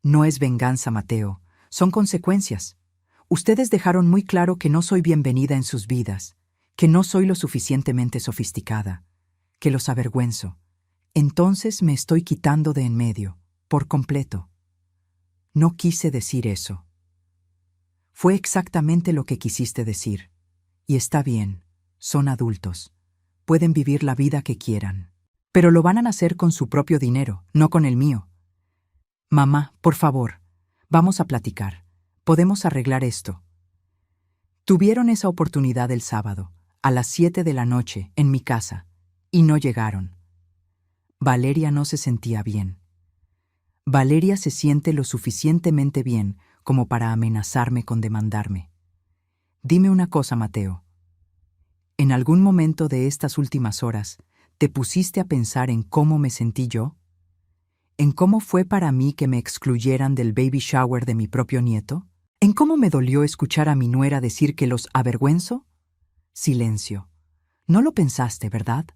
No es venganza, Mateo. Son consecuencias. Ustedes dejaron muy claro que no soy bienvenida en sus vidas, que no soy lo suficientemente sofisticada, que los avergüenzo. Entonces me estoy quitando de en medio, por completo. No quise decir eso. Fue exactamente lo que quisiste decir. Y está bien, son adultos. Pueden vivir la vida que quieran. Pero lo van a hacer con su propio dinero, no con el mío. Mamá, por favor, vamos a platicar. Podemos arreglar esto. Tuvieron esa oportunidad el sábado, a las 7 de la noche, en mi casa, y no llegaron. Valeria no se sentía bien. Valeria se siente lo suficientemente bien como para amenazarme con demandarme. Dime una cosa, Mateo. ¿En algún momento de estas últimas horas te pusiste a pensar en cómo me sentí yo? ¿En cómo fue para mí que me excluyeran del baby shower de mi propio nieto? ¿En cómo me dolió escuchar a mi nuera decir que los avergüenzo? Silencio. No lo pensaste, ¿verdad?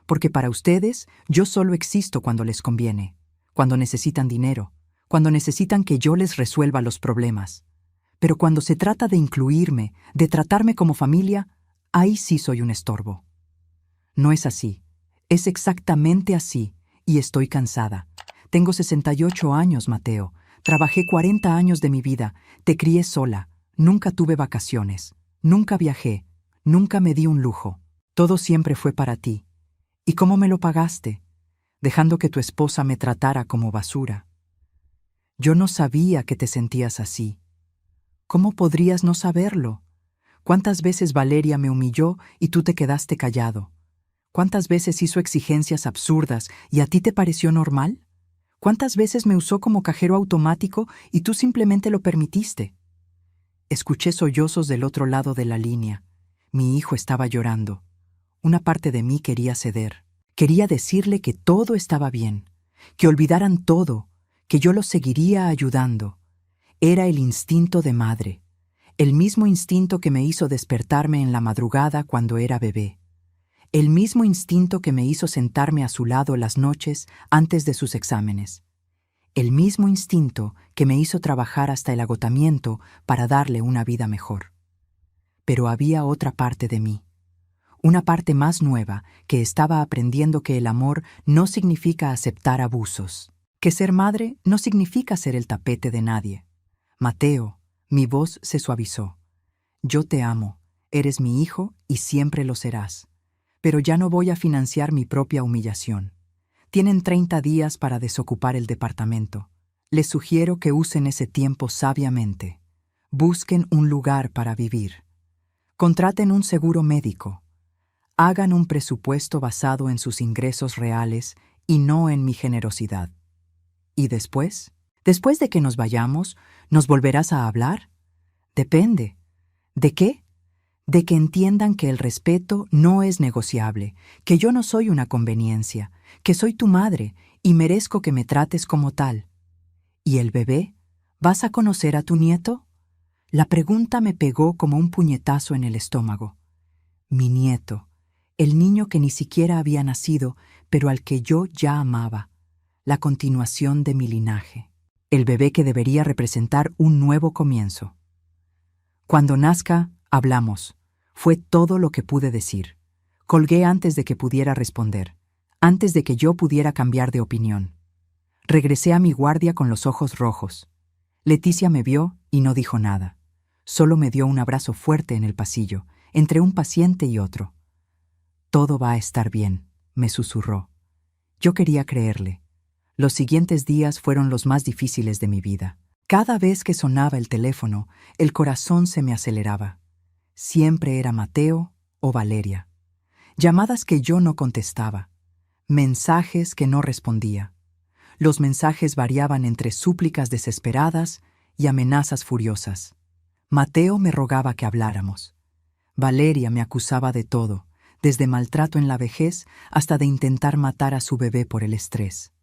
Porque para ustedes yo solo existo cuando les conviene, cuando necesitan dinero, cuando necesitan que yo les resuelva los problemas. Pero cuando se trata de incluirme, de tratarme como familia, ahí sí soy un estorbo. No es así. Es exactamente así, y estoy cansada. Tengo 68 años, Mateo. Trabajé 40 años de mi vida, te crié sola, nunca tuve vacaciones, nunca viajé, nunca me di un lujo. Todo siempre fue para ti. ¿Y cómo me lo pagaste? Dejando que tu esposa me tratara como basura. Yo no sabía que te sentías así. ¿Cómo podrías no saberlo? ¿Cuántas veces Valeria me humilló y tú te quedaste callado? ¿Cuántas veces hizo exigencias absurdas y a ti te pareció normal? ¿Cuántas veces me usó como cajero automático y tú simplemente lo permitiste? Escuché sollozos del otro lado de la línea. Mi hijo estaba llorando. Una parte de mí quería ceder. Quería decirle que todo estaba bien, que olvidaran todo, que yo los seguiría ayudando. Era el instinto de madre, el mismo instinto que me hizo despertarme en la madrugada cuando era bebé. El mismo instinto que me hizo sentarme a su lado las noches antes de sus exámenes. El mismo instinto que me hizo trabajar hasta el agotamiento para darle una vida mejor. Pero había otra parte de mí, una parte más nueva que estaba aprendiendo que el amor no significa aceptar abusos, que ser madre no significa ser el tapete de nadie. Mateo, mi voz se suavizó. Yo te amo, eres mi hijo y siempre lo serás. Pero ya no voy a financiar mi propia humillación. Tienen 30 días para desocupar el departamento. Les sugiero que usen ese tiempo sabiamente. Busquen un lugar para vivir. Contraten un seguro médico. Hagan un presupuesto basado en sus ingresos reales y no en mi generosidad. ¿Y después? ¿Después de que nos vayamos, nos volverás a hablar? Depende. ¿De qué? De que entiendan que el respeto no es negociable, que yo no soy una conveniencia, que soy tu madre y merezco que me trates como tal. ¿Y el bebé? ¿Vas a conocer a tu nieto? La pregunta me pegó como un puñetazo en el estómago. Mi nieto, el niño que ni siquiera había nacido, pero al que yo ya amaba, la continuación de mi linaje, el bebé que debería representar un nuevo comienzo. Cuando nazca, hablamos. Fue todo lo que pude decir. Colgué antes de que pudiera responder, antes de que yo pudiera cambiar de opinión. Regresé a mi guardia con los ojos rojos. Leticia me vio y no dijo nada. Solo me dio un abrazo fuerte en el pasillo, entre un paciente y otro. Todo va a estar bien, me susurró. Yo quería creerle. Los siguientes días fueron los más difíciles de mi vida. Cada vez que sonaba el teléfono, el corazón se me aceleraba. Siempre era Mateo o Valeria. Llamadas que yo no contestaba. Mensajes que no respondía. Los mensajes variaban entre súplicas desesperadas y amenazas furiosas. Mateo me rogaba que habláramos. Valeria me acusaba de todo, desde maltrato en la vejez hasta de intentar matar a su bebé por el estrés.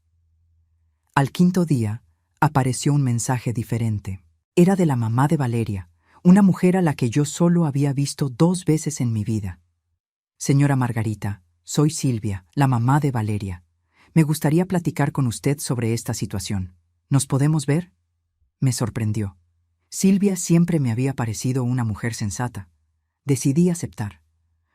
Al quinto día, apareció un mensaje diferente. Era de la mamá de Valeria, una mujer a la que yo solo había visto 2 veces en mi vida. Señora Margarita, soy Silvia, la mamá de Valeria. Me gustaría platicar con usted sobre esta situación. ¿Nos podemos ver? Me sorprendió. Silvia siempre me había parecido una mujer sensata. Decidí aceptar.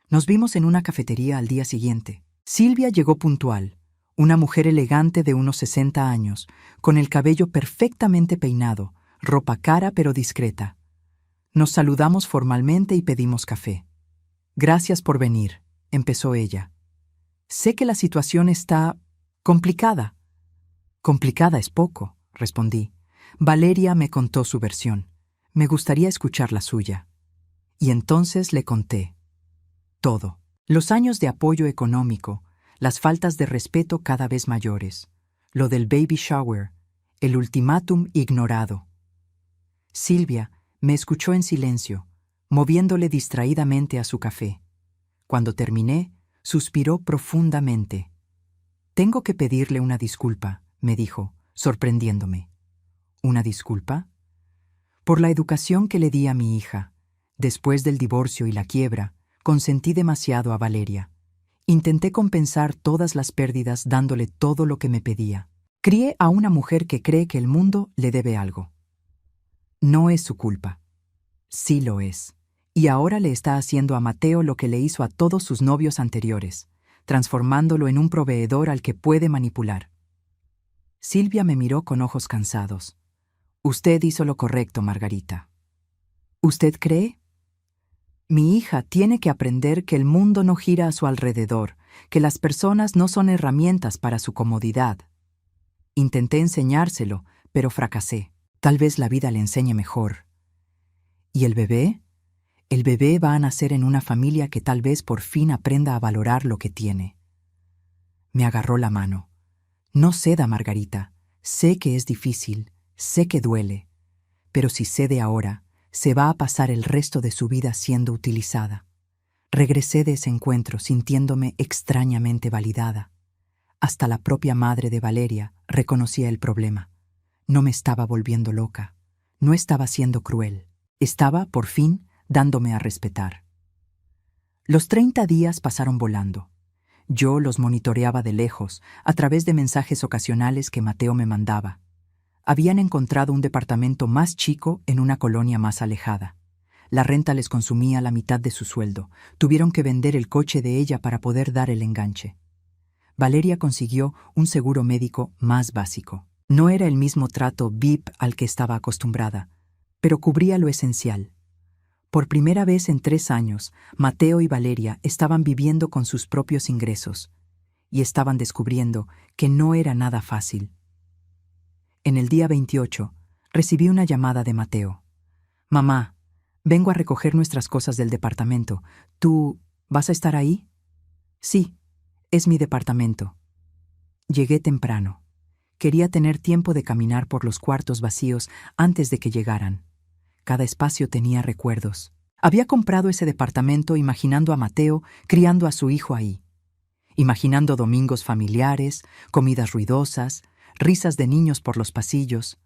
Nos vimos en una cafetería al día siguiente. Silvia llegó puntual, una mujer elegante de unos 60 años, con el cabello perfectamente peinado, ropa cara pero discreta. Nos saludamos formalmente y pedimos café. Gracias por venir, empezó ella. Sé que la situación está complicada. Complicada es poco, respondí. Valeria me contó su versión. Me gustaría escuchar la suya. Y entonces le conté. Todo. Los años de apoyo económico, las faltas de respeto cada vez mayores, lo del baby shower, el ultimátum ignorado. Silvia me escuchó en silencio, moviéndole distraídamente a su café. Cuando terminé, suspiró profundamente. «Tengo que pedirle una disculpa», me dijo, sorprendiéndome. ¿Una disculpa? Por la educación que le di a mi hija. Después del divorcio y la quiebra, consentí demasiado a Valeria. Intenté compensar todas las pérdidas dándole todo lo que me pedía. Crié a una mujer que cree que el mundo le debe algo. No es su culpa. Sí lo es. Y ahora le está haciendo a Mateo lo que le hizo a todos sus novios anteriores, transformándolo en un proveedor al que puede manipular. Silvia me miró con ojos cansados. Usted hizo lo correcto, Margarita. ¿Usted cree? Mi hija tiene que aprender que el mundo no gira a su alrededor, que las personas no son herramientas para su comodidad. Intenté enseñárselo, pero fracasé. Tal vez la vida le enseñe mejor. ¿Y el bebé? El bebé va a nacer en una familia que tal vez por fin aprenda a valorar lo que tiene. Me agarró la mano. No ceda, Margarita. Sé que es difícil, sé que duele, pero si cede ahora, se va a pasar el resto de su vida siendo utilizada. Regresé de ese encuentro sintiéndome extrañamente validada. Hasta la propia madre de Valeria reconocía el problema. No me estaba volviendo loca, no estaba siendo cruel, estaba, por fin, dándome a respetar. Los 30 días pasaron volando. Yo los monitoreaba de lejos, a través de mensajes ocasionales que Mateo me mandaba. Habían encontrado un departamento más chico en una colonia más alejada. La renta les consumía la mitad de su sueldo. Tuvieron que vender el coche de ella para poder dar el enganche. Valeria consiguió un seguro médico más básico. No era el mismo trato VIP al que estaba acostumbrada, pero cubría lo esencial. Por primera vez en 3 años, Mateo y Valeria estaban viviendo con sus propios ingresos y estaban descubriendo que no era nada fácil. En el día 28, recibí una llamada de Mateo. «Mamá, vengo a recoger nuestras cosas del departamento. ¿Tú vas a estar ahí?» «Sí, es mi departamento». Llegué temprano. Quería tener tiempo de caminar por los cuartos vacíos antes de que llegaran. Cada espacio tenía recuerdos. Había comprado ese departamento imaginando a Mateo criando a su hijo ahí. Imaginando domingos familiares, comidas ruidosas, risas de niños por los pasillos.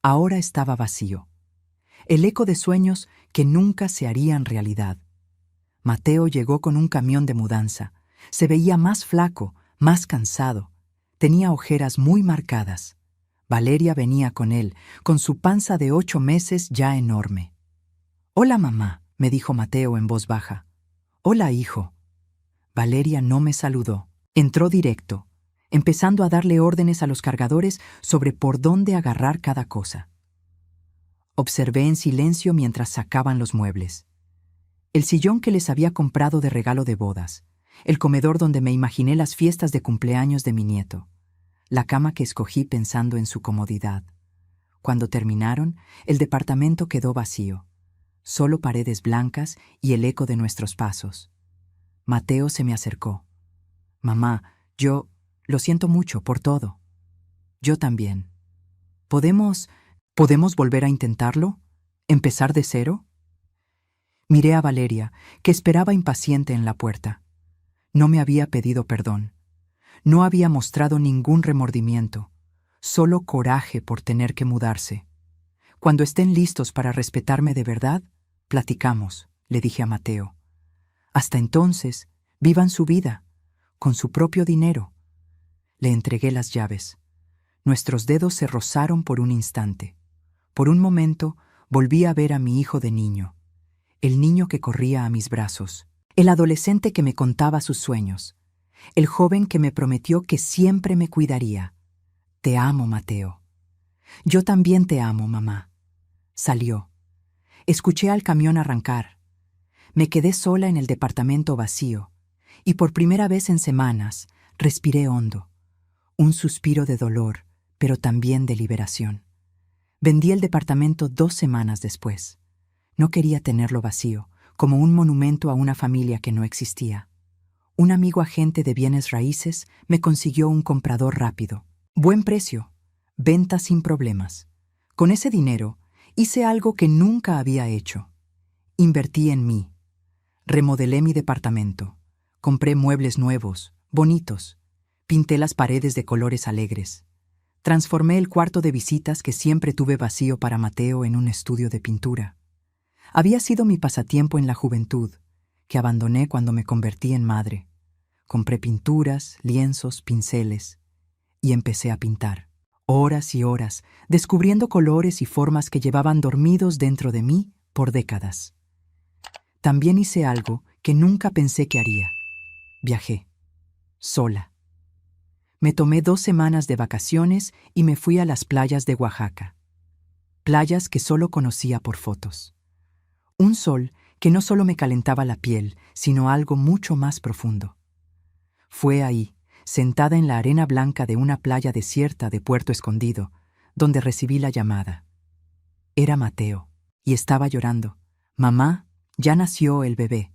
Ahora estaba vacío. El eco de sueños que nunca se harían realidad. Mateo llegó con un camión de mudanza. Se veía más flaco, más cansado. Tenía ojeras muy marcadas. Valeria venía con él, con su panza de 8 meses ya enorme. «Hola, mamá», me dijo Mateo en voz baja. «Hola, hijo». Valeria no me saludó. Entró directo, empezando a darle órdenes a los cargadores sobre por dónde agarrar cada cosa. Observé en silencio mientras sacaban los muebles. El sillón que les había comprado de regalo de bodas, el comedor donde me imaginé las fiestas de cumpleaños de mi nieto, la cama que escogí pensando en su comodidad. Cuando terminaron, el departamento quedó vacío, solo paredes blancas y el eco de nuestros pasos. Mateo se me acercó. «Mamá, lo siento mucho por todo». «Yo también». ¿Podemos volver a intentarlo? ¿Empezar de cero?» Miré a Valeria, que esperaba impaciente en la puerta. No me había pedido perdón. No había mostrado ningún remordimiento, solo coraje por tener que mudarse. «Cuando estén listos para respetarme de verdad, platicamos», le dije a Mateo. «Hasta entonces, vivan su vida, con su propio dinero». Le entregué las llaves. Nuestros dedos se rozaron por un instante. Por un momento, volví a ver a mi hijo de niño, el niño que corría a mis brazos, el adolescente que me contaba sus sueños, el joven que me prometió que siempre me cuidaría. «Te amo, Mateo». «Yo también te amo, mamá». Salió. Escuché al camión arrancar. Me quedé sola en el departamento vacío, y por primera vez en semanas respiré hondo. Un suspiro de dolor, pero también de liberación. Vendí el departamento 2 semanas después. No quería tenerlo vacío, como un monumento a una familia que no existía. Un amigo agente de bienes raíces me consiguió un comprador rápido. Buen precio, venta sin problemas. Con ese dinero, hice algo que nunca había hecho. Invertí en mí. Remodelé mi departamento. Compré muebles nuevos, bonitos. Pinté las paredes de colores alegres. Transformé el cuarto de visitas que siempre tuve vacío para Mateo en un estudio de pintura. Había sido mi pasatiempo en la juventud, que abandoné cuando me convertí en madre. Compré pinturas, lienzos, pinceles, y empecé a pintar. Horas y horas, descubriendo colores y formas que llevaban dormidos dentro de mí por décadas. También hice algo que nunca pensé que haría. Viajé, sola. Me tomé 2 semanas de vacaciones y me fui a las playas de Oaxaca. Playas que solo conocía por fotos. Un sol que no solo me calentaba la piel, sino algo mucho más profundo. Fue ahí, sentada en la arena blanca de una playa desierta de Puerto Escondido, donde recibí la llamada. Era Mateo, y estaba llorando. Mamá, ya nació el bebé.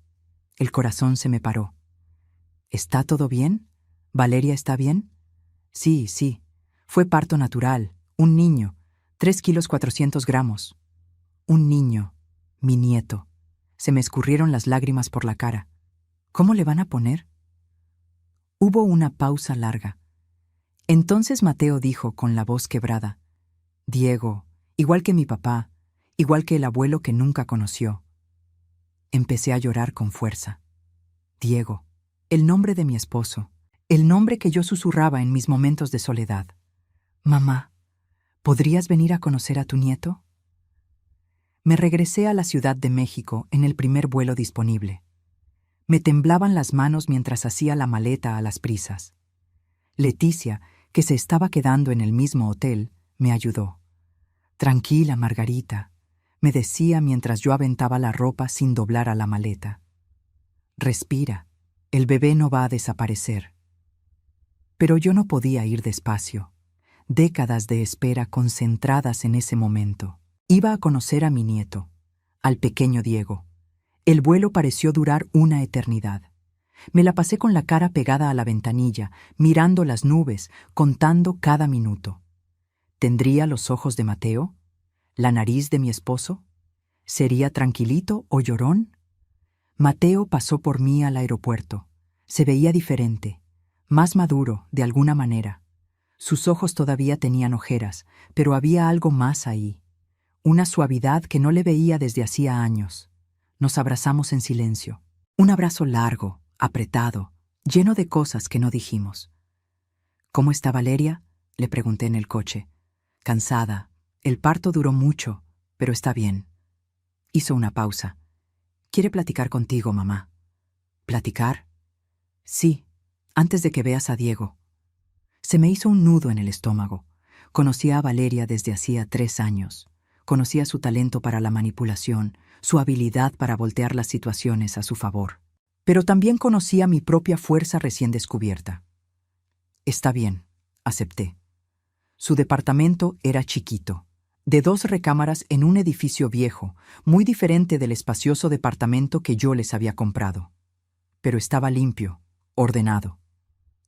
El corazón se me paró. ¿Está todo bien? ¿Valeria está bien? Sí, sí. Fue parto natural. Un niño. 3 kilos 400 gramos. Un niño. Mi nieto. Se me escurrieron las lágrimas por la cara. ¿Cómo le van a poner? Hubo una pausa larga. Entonces Mateo dijo con la voz quebrada: Diego, igual que mi papá, igual que el abuelo que nunca conoció. Empecé a llorar con fuerza. Diego, el nombre de mi esposo, el nombre que yo susurraba en mis momentos de soledad. Mamá, ¿podrías venir a conocer a tu nieto? Me regresé a la Ciudad de México en el primer vuelo disponible. Me temblaban las manos mientras hacía la maleta a las prisas. Leticia, que se estaba quedando en el mismo hotel, me ayudó. Tranquila, Margarita, me decía mientras yo aventaba la ropa sin doblar a la maleta. Respira, el bebé no va a desaparecer. Pero yo no podía ir despacio. Décadas de espera concentradas en ese momento. Iba a conocer a mi nieto, al pequeño Diego. El vuelo pareció durar una eternidad. Me la pasé con la cara pegada a la ventanilla, mirando las nubes, contando cada minuto. ¿Tendría los ojos de Mateo? ¿La nariz de mi esposo? ¿Sería tranquilito o llorón? Mateo pasó por mí al aeropuerto. Se veía diferente, más maduro, de alguna manera. Sus ojos todavía tenían ojeras, pero había algo más ahí. Una suavidad que no le veía desde hacía años. Nos abrazamos en silencio. Un abrazo largo, apretado, lleno de cosas que no dijimos. ¿Cómo está Valeria?, le pregunté en el coche. Cansada. El parto duró mucho, pero está bien. Hizo una pausa. Quiere platicar contigo, mamá. ¿Platicar? Sí, antes de que veas a Diego. Se me hizo un nudo en el estómago. Conocía a Valeria desde hacía 3 años. Conocía su talento para la manipulación, su habilidad para voltear las situaciones a su favor. Pero también conocía mi propia fuerza recién descubierta. Está bien, acepté. Su departamento era chiquito, de 2 recámaras en un edificio viejo, muy diferente del espacioso departamento que yo les había comprado. Pero estaba limpio, ordenado.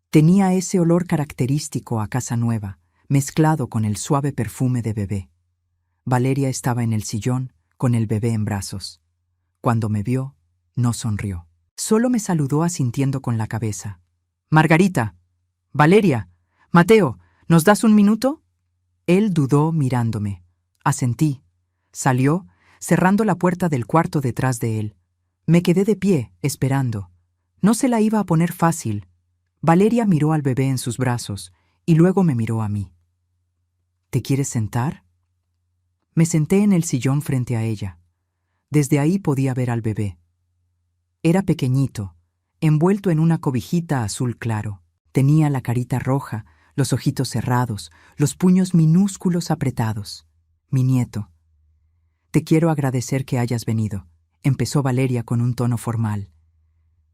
Tenía ese olor característico a casa nueva, mezclado con el suave perfume de bebé. Valeria estaba en el sillón, con el bebé en brazos. Cuando me vio, no sonrió. Solo me saludó asintiendo con la cabeza. «Margarita, Valeria, Mateo, ¿nos das un minuto?» Él dudó mirándome. Asentí. Salió, cerrando la puerta del cuarto detrás de él. Me quedé de pie, esperando. No se la iba a poner fácil. Valeria miró al bebé en sus brazos y luego me miró a mí. ¿Te quieres sentar? Me senté en el sillón frente a ella. Desde ahí podía ver al bebé. Era pequeñito, envuelto en una cobijita azul claro. Tenía la carita roja, los ojitos cerrados, los puños minúsculos apretados. Mi nieto. Te quiero agradecer que hayas venido, empezó Valeria con un tono formal.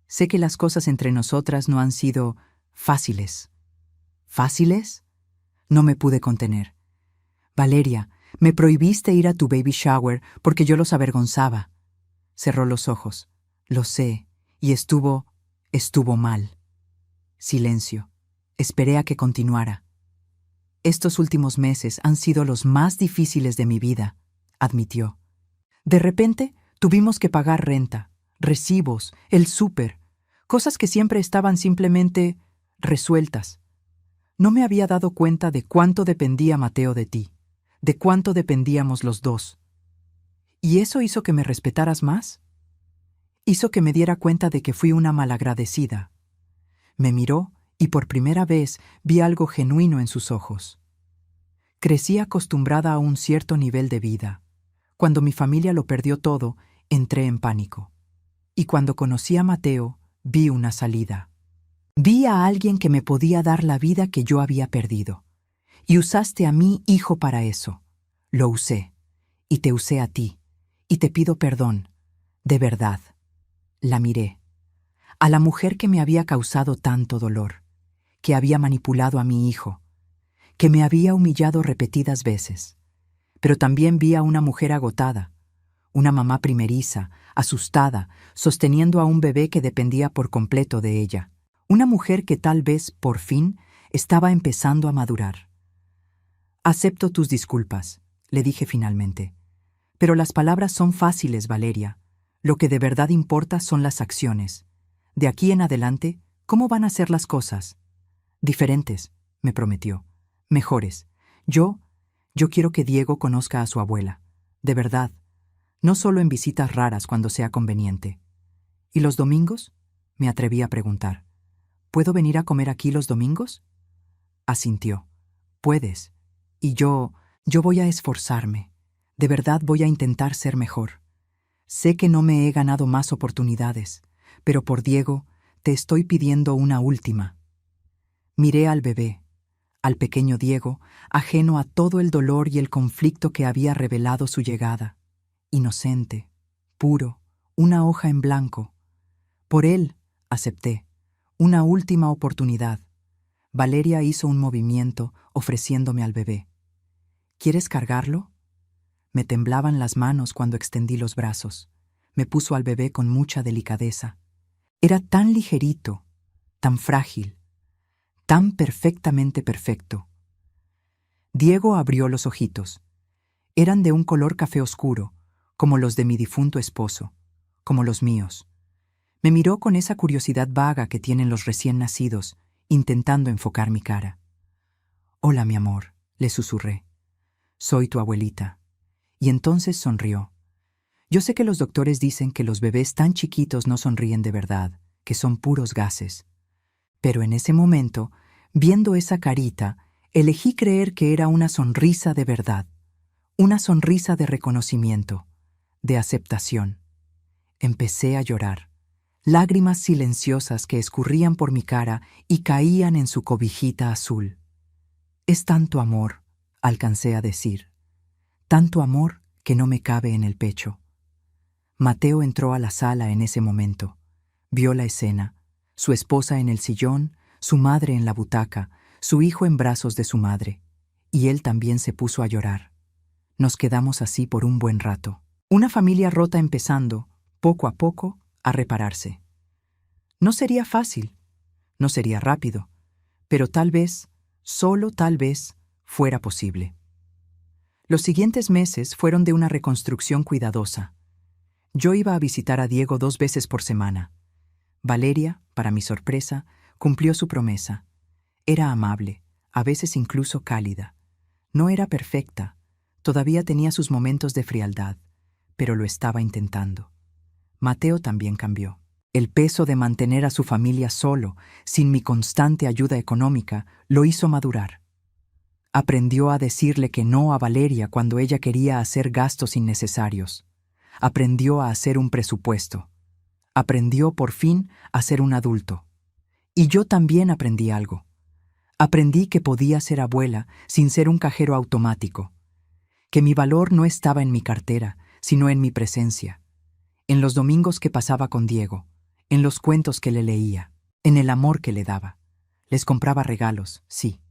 Sé que las cosas entre nosotras no han sido fáciles. ¿Fáciles? No me pude contener. Valeria, me prohibiste ir a tu baby shower porque yo los avergonzaba. Cerró los ojos. Lo sé, y estuvo mal. Silencio. Esperé a que continuara. Estos últimos meses han sido los más difíciles de mi vida, admitió. De repente, tuvimos que pagar renta, recibos, el súper, cosas que siempre estaban simplemente resueltas. No me había dado cuenta de cuánto dependía Mateo de ti, de cuánto dependíamos los dos. ¿Y eso hizo que me respetaras más? Hizo que me diera cuenta de que fui una malagradecida. Me miró y por primera vez vi algo genuino en sus ojos. Crecí acostumbrada a un cierto nivel de vida. Cuando mi familia lo perdió todo, entré en pánico. Y cuando conocí a Mateo, vi una salida. Vi a alguien que me podía dar la vida que yo había perdido. Y usaste a mi hijo para eso. Lo usé. Y te usé a ti. Y te pido perdón. De verdad. La miré. A la mujer que me había causado tanto dolor, que había manipulado a mi hijo, que me había humillado repetidas veces. Pero también vi a una mujer agotada, una mamá primeriza, asustada, sosteniendo a un bebé que dependía por completo de ella. Una mujer que tal vez, por fin, estaba empezando a madurar. Acepto tus disculpas, le dije finalmente. Pero las palabras son fáciles, Valeria. Lo que de verdad importa son las acciones. De aquí en adelante, ¿cómo van a ser las cosas? Diferentes, me prometió. Mejores. Yo quiero que Diego conozca a su abuela. De verdad. No solo en visitas raras cuando sea conveniente. ¿Y los domingos? Me atreví a preguntar. ¿Puedo venir a comer aquí los domingos? Asintió. Puedes. Y yo voy a esforzarme. De verdad voy a intentar ser mejor. Sé que no me he ganado más oportunidades, pero por Diego te estoy pidiendo una última. Miré al bebé, al pequeño Diego, ajeno a todo el dolor y el conflicto que había revelado su llegada. Inocente, puro, una hoja en blanco. Por él, acepté, una última oportunidad. Valeria hizo un movimiento ofreciéndome al bebé. ¿Quieres cargarlo? Me temblaban las manos cuando extendí los brazos. Me puso al bebé con mucha delicadeza. Era tan ligerito, tan frágil, tan perfectamente perfecto. Diego abrió los ojitos. Eran de un color café oscuro, como los de mi difunto esposo, como los míos. Me miró con esa curiosidad vaga que tienen los recién nacidos, intentando enfocar mi cara. «Hola, mi amor», le susurré. «Soy tu abuelita». Y entonces sonrió. Yo sé que los doctores dicen que los bebés tan chiquitos no sonríen de verdad, que son puros gases. Pero en ese momento, viendo esa carita, elegí creer que era una sonrisa de verdad, una sonrisa de reconocimiento, de aceptación. Empecé a llorar, lágrimas silenciosas que escurrían por mi cara y caían en su cobijita azul. «Es tanto amor», alcancé a decir, «tanto amor que no me cabe en el pecho». Mateo entró a la sala en ese momento. Vio la escena, su esposa en el sillón, su madre en la butaca, su hijo en brazos de su madre. Y él también se puso a llorar. Nos quedamos así por un buen rato. Una familia rota empezando, poco a poco, a repararse. No sería fácil, no sería rápido, pero tal vez, solo tal vez, fuera posible. Los siguientes meses fueron de una reconstrucción cuidadosa. Yo iba a visitar a Diego 2 veces por semana. Valeria, para mi sorpresa, cumplió su promesa. Era amable, a veces incluso cálida. No era perfecta, todavía tenía sus momentos de frialdad, pero lo estaba intentando. Mateo también cambió. El peso de mantener a su familia solo, sin mi constante ayuda económica, lo hizo madurar. Aprendió a decirle que no a Valeria cuando ella quería hacer gastos innecesarios. Aprendió a hacer un presupuesto. Aprendió por fin a ser un adulto. Y yo también aprendí algo. Aprendí que podía ser abuela sin ser un cajero automático. Que mi valor no estaba en mi cartera, sino en mi presencia. En los domingos que pasaba con Diego, en los cuentos que le leía, en el amor que le daba. Les compraba regalos, sí,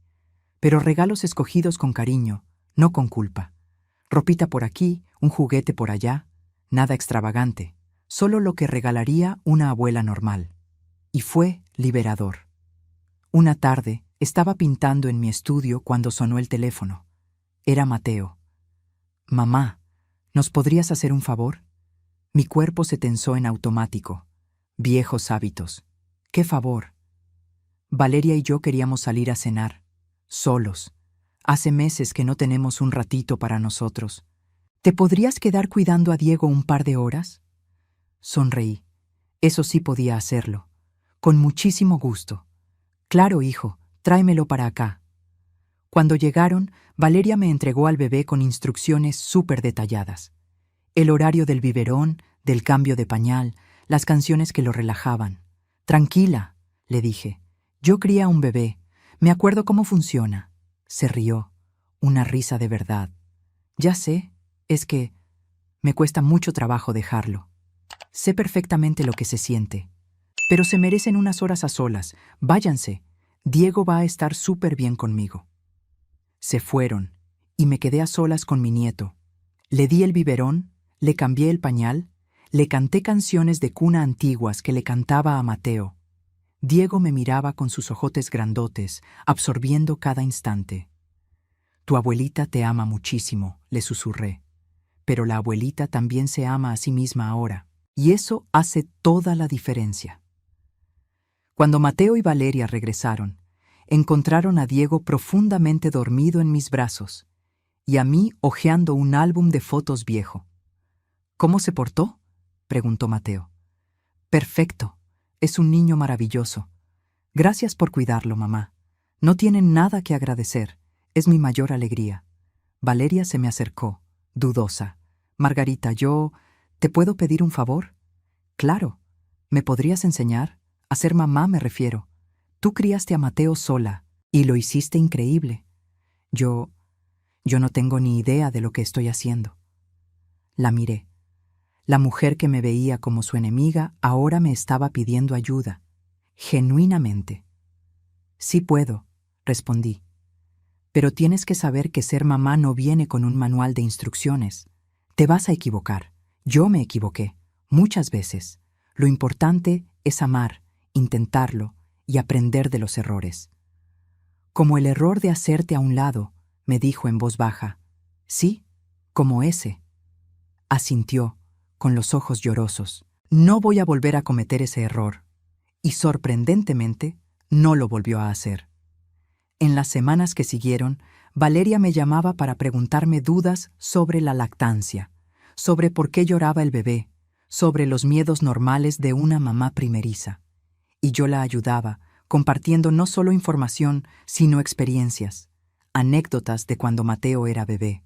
pero regalos escogidos con cariño, no con culpa. Ropita por aquí, un juguete por allá, nada extravagante, solo lo que regalaría una abuela normal. Y fue liberador. Una tarde, estaba pintando en mi estudio cuando sonó el teléfono. Era Mateo. «Mamá, ¿nos podrías hacer un favor?» Mi cuerpo se tensó en automático. Viejos hábitos. ¿Qué favor? Valeria y yo queríamos salir a cenar, solos. Hace meses que no tenemos un ratito para nosotros. ¿Te podrías quedar cuidando a Diego un par de horas? Sonreí. Eso sí podía hacerlo. Con muchísimo gusto. Claro, hijo, tráemelo para acá. Cuando llegaron, Valeria me entregó al bebé con instrucciones súper detalladas. El horario del biberón, del cambio de pañal, las canciones que lo relajaban. «Tranquila», le dije. «Yo cría un bebé. Me acuerdo cómo funciona». Se rió. Una risa de verdad. «Ya sé, es que me cuesta mucho trabajo dejarlo. Sé perfectamente lo que se siente. Pero se merecen unas horas a solas. Váyanse. Diego va a estar súper bien conmigo». Se fueron, y me quedé a solas con mi nieto. Le di el biberón, le cambié el pañal, le canté canciones de cuna antiguas que le cantaba a Mateo. Diego me miraba con sus ojotes grandotes, absorbiendo cada instante. «Tu abuelita te ama muchísimo», le susurré. «Pero la abuelita también se ama a sí misma ahora, y eso hace toda la diferencia». Cuando Mateo y Valeria regresaron, encontraron a Diego profundamente dormido en mis brazos y a mí hojeando un álbum de fotos viejo. «¿Cómo se portó?», preguntó Mateo. «Perfecto. Es un niño maravilloso. Gracias por cuidarlo, mamá. No tienen nada que agradecer. Es mi mayor alegría». Valeria se me acercó, dudosa. «Margarita, ¿te puedo pedir un favor?» «Claro. ¿Me podrías enseñar? A ser mamá me refiero. Tú criaste a Mateo sola, y lo hiciste increíble. Yo no tengo ni idea de lo que estoy haciendo». La miré. La mujer que me veía como su enemiga ahora me estaba pidiendo ayuda, genuinamente. «Sí puedo», respondí. «Pero tienes que saber que ser mamá no viene con un manual de instrucciones. Te vas a equivocar. Yo me equivoqué, muchas veces. Lo importante es amar, intentarlo y aprender de los errores». «Como el error de hacerte a un lado», me dijo en voz baja. «Sí, como ese». Asintió, con los ojos llorosos. «No voy a volver a cometer ese error». Y sorprendentemente, no lo volvió a hacer. En las semanas que siguieron, Valeria me llamaba para preguntarme dudas sobre la lactancia, sobre por qué lloraba el bebé, sobre los miedos normales de una mamá primeriza. Y yo la ayudaba, compartiendo no solo información, sino experiencias, anécdotas de cuando Mateo era bebé,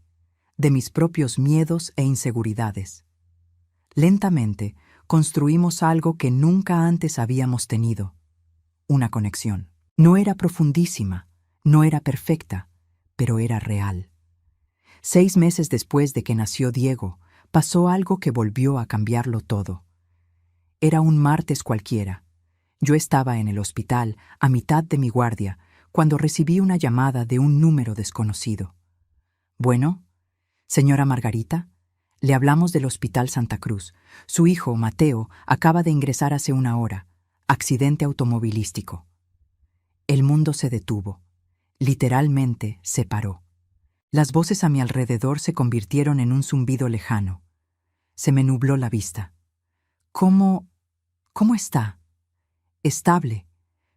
de mis propios miedos e inseguridades. Lentamente, construimos algo que nunca antes habíamos tenido: una conexión. No era profundísima, no era perfecta, pero era real. 6 meses después de que nació Diego, pasó algo que volvió a cambiarlo todo. Era un martes cualquiera. Yo estaba en el hospital, a mitad de mi guardia, cuando recibí una llamada de un número desconocido. «Bueno, señora Margarita, le hablamos del Hospital Santa Cruz. Su hijo, Mateo, acaba de ingresar hace una hora. Accidente automovilístico». El mundo se detuvo. Literalmente se paró. Las voces a mi alrededor se convirtieron en un zumbido lejano. Se me nubló la vista. ¿Cómo está?» «Estable,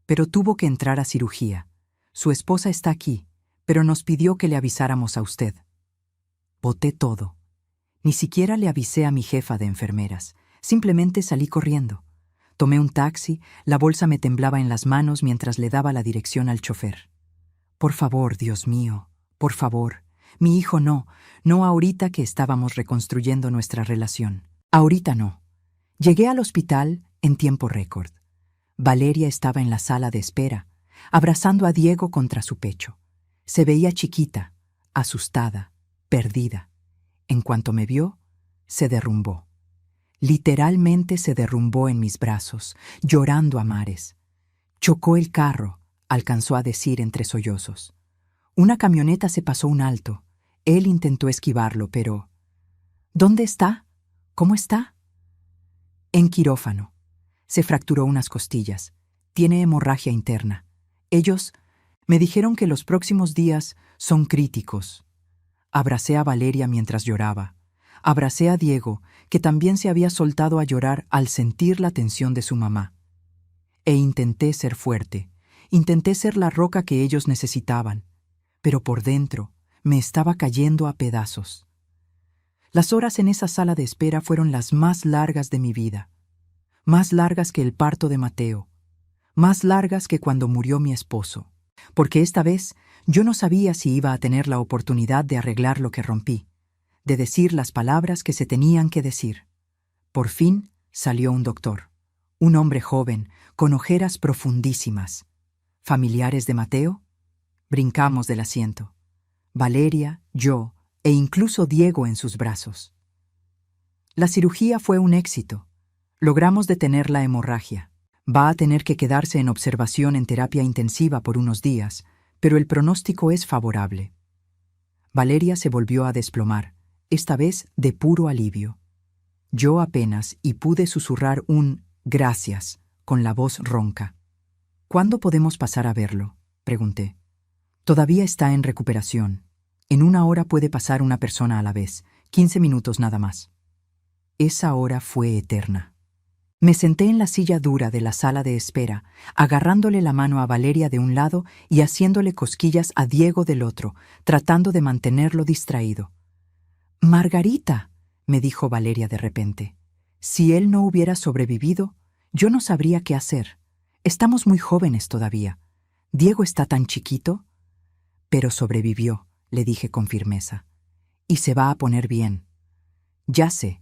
pero tuvo que entrar a cirugía. Su esposa está aquí, pero nos pidió que le avisáramos a usted». Boté todo. Ni siquiera le avisé a mi jefa de enfermeras. Simplemente salí corriendo. Tomé un taxi, la bolsa me temblaba en las manos mientras le daba la dirección al chofer. «Por favor, Dios mío, por favor. Mi hijo no ahorita que estábamos reconstruyendo nuestra relación. Ahorita no». Llegué al hospital en tiempo récord. Valeria estaba en la sala de espera, abrazando a Diego contra su pecho. Se veía chiquita, asustada, perdida. En cuanto me vio, se derrumbó. Literalmente se derrumbó en mis brazos, llorando a mares. «Chocó el carro», alcanzó a decir entre sollozos. Una camioneta se pasó un alto. Él intentó esquivarlo, pero... «¿Dónde está? ¿Cómo está?» «En quirófano. Se fracturó unas costillas. Tiene hemorragia interna. Ellos me dijeron que los próximos días son críticos». Abracé a Valeria mientras lloraba. Abracé a Diego, que también se había soltado a llorar al sentir la tensión de su mamá. E intenté ser fuerte. Intenté ser la roca que ellos necesitaban. Pero por dentro me estaba cayendo a pedazos. Las horas en esa sala de espera fueron las más largas de mi vida. Más largas que el parto de Mateo. Más largas que cuando murió mi esposo. Porque esta vez Yo no sabía si iba a tener la oportunidad de arreglar lo que rompí, de decir las palabras que se tenían que decir. Por fin salió un doctor, un hombre joven, con ojeras profundísimas. ¿Familiares de Mateo? Brincamos del asiento. Valeria, yo e incluso Diego en sus brazos. La cirugía fue un éxito. Logramos detener la hemorragia. Va a tener que quedarse en observación en terapia intensiva por unos días, pero el pronóstico es favorable. Valeria se volvió a desplomar, esta vez de puro alivio. Yo apenas y pude susurrar un «gracias» con la voz ronca. «¿Cuándo podemos pasar a verlo?», pregunté. «Todavía está en recuperación. En 1 hora puede pasar una persona a la vez, 15 minutos nada más». Esa hora fue eterna. Me senté en la silla dura de la sala de espera, agarrándole la mano a Valeria de un lado y haciéndole cosquillas a Diego del otro, tratando de mantenerlo distraído. «Margarita», me dijo Valeria de repente, «si él no hubiera sobrevivido, yo no sabría qué hacer. Estamos muy jóvenes todavía. Diego está tan chiquito». «Pero sobrevivió», le dije con firmeza. «Y se va a poner bien». «Ya sé,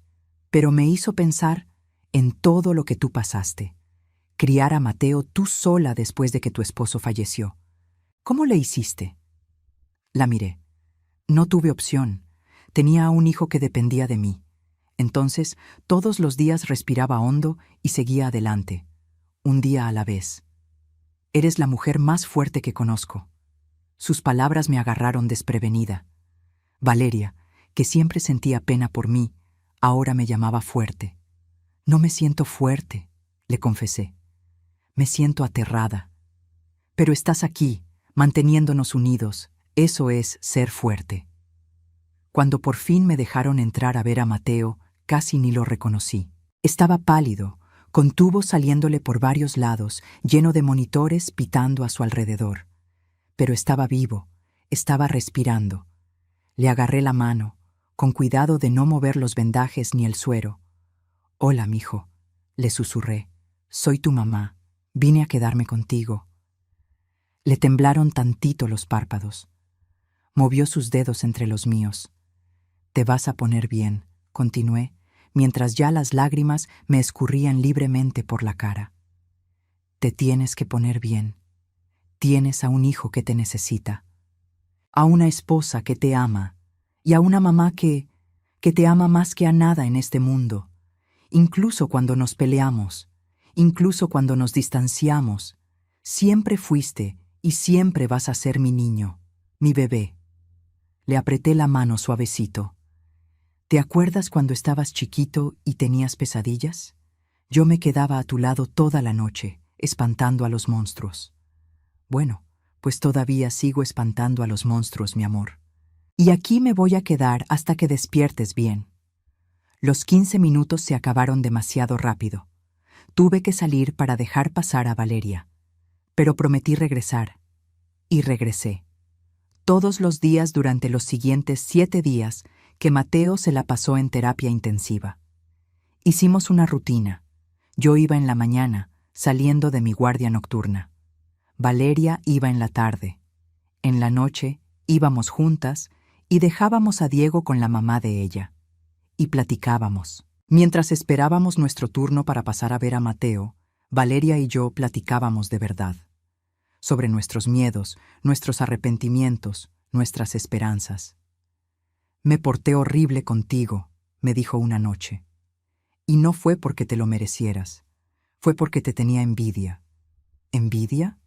pero me hizo pensar en todo lo que tú pasaste. Criar a Mateo tú sola después de que tu esposo falleció. ¿Cómo le hiciste?». La miré. No tuve opción. Tenía a un hijo que dependía de mí. Entonces, todos los días respiraba hondo y seguía adelante, un día a la vez. «Eres la mujer más fuerte que conozco». Sus palabras me agarraron desprevenida. Valeria, que siempre sentía pena por mí, ahora me llamaba fuerte. «No me siento fuerte», le confesé. «Me siento aterrada». «Pero estás aquí, manteniéndonos unidos. Eso es ser fuerte». Cuando por fin me dejaron entrar a ver a Mateo, casi ni lo reconocí. Estaba pálido, con tubos saliéndole por varios lados, lleno de monitores pitando a su alrededor. Pero estaba vivo, estaba respirando. Le agarré la mano, con cuidado de no mover los vendajes ni el suero. «Hola, mijo», le susurré. «Soy tu mamá. Vine a quedarme contigo». Le temblaron tantito los párpados. Movió sus dedos entre los míos. «Te vas a poner bien», continué, mientras ya las lágrimas me escurrían libremente por la cara. «Te tienes que poner bien. Tienes a un hijo que te necesita, a una esposa que te ama y a una mamá que te ama más que a nada en este mundo. Incluso cuando nos peleamos, incluso cuando nos distanciamos, siempre fuiste y siempre vas a ser mi niño, mi bebé». Le apreté la mano suavecito. «¿Te acuerdas cuando estabas chiquito y tenías pesadillas? Yo me quedaba a tu lado toda la noche, espantando a los monstruos». «Bueno, pues todavía sigo espantando a los monstruos, mi amor. Y aquí me voy a quedar hasta que despiertes bien». Los 15 minutos se acabaron demasiado rápido. Tuve que salir para dejar pasar a Valeria. Pero prometí regresar. Y regresé. Todos los días durante los siguientes 7 días que Mateo se la pasó en terapia intensiva. Hicimos una rutina. Yo iba en la mañana, saliendo de mi guardia nocturna. Valeria iba en la tarde. En la noche íbamos juntas y dejábamos a Diego con la mamá de ella. Y platicábamos. Mientras esperábamos nuestro turno para pasar a ver a Mateo, Valeria y yo platicábamos de verdad. Sobre nuestros miedos, nuestros arrepentimientos, nuestras esperanzas. «Me porté horrible contigo», me dijo una noche. «Y no fue porque te lo merecieras. Fue porque te tenía envidia». «¿Envidia?».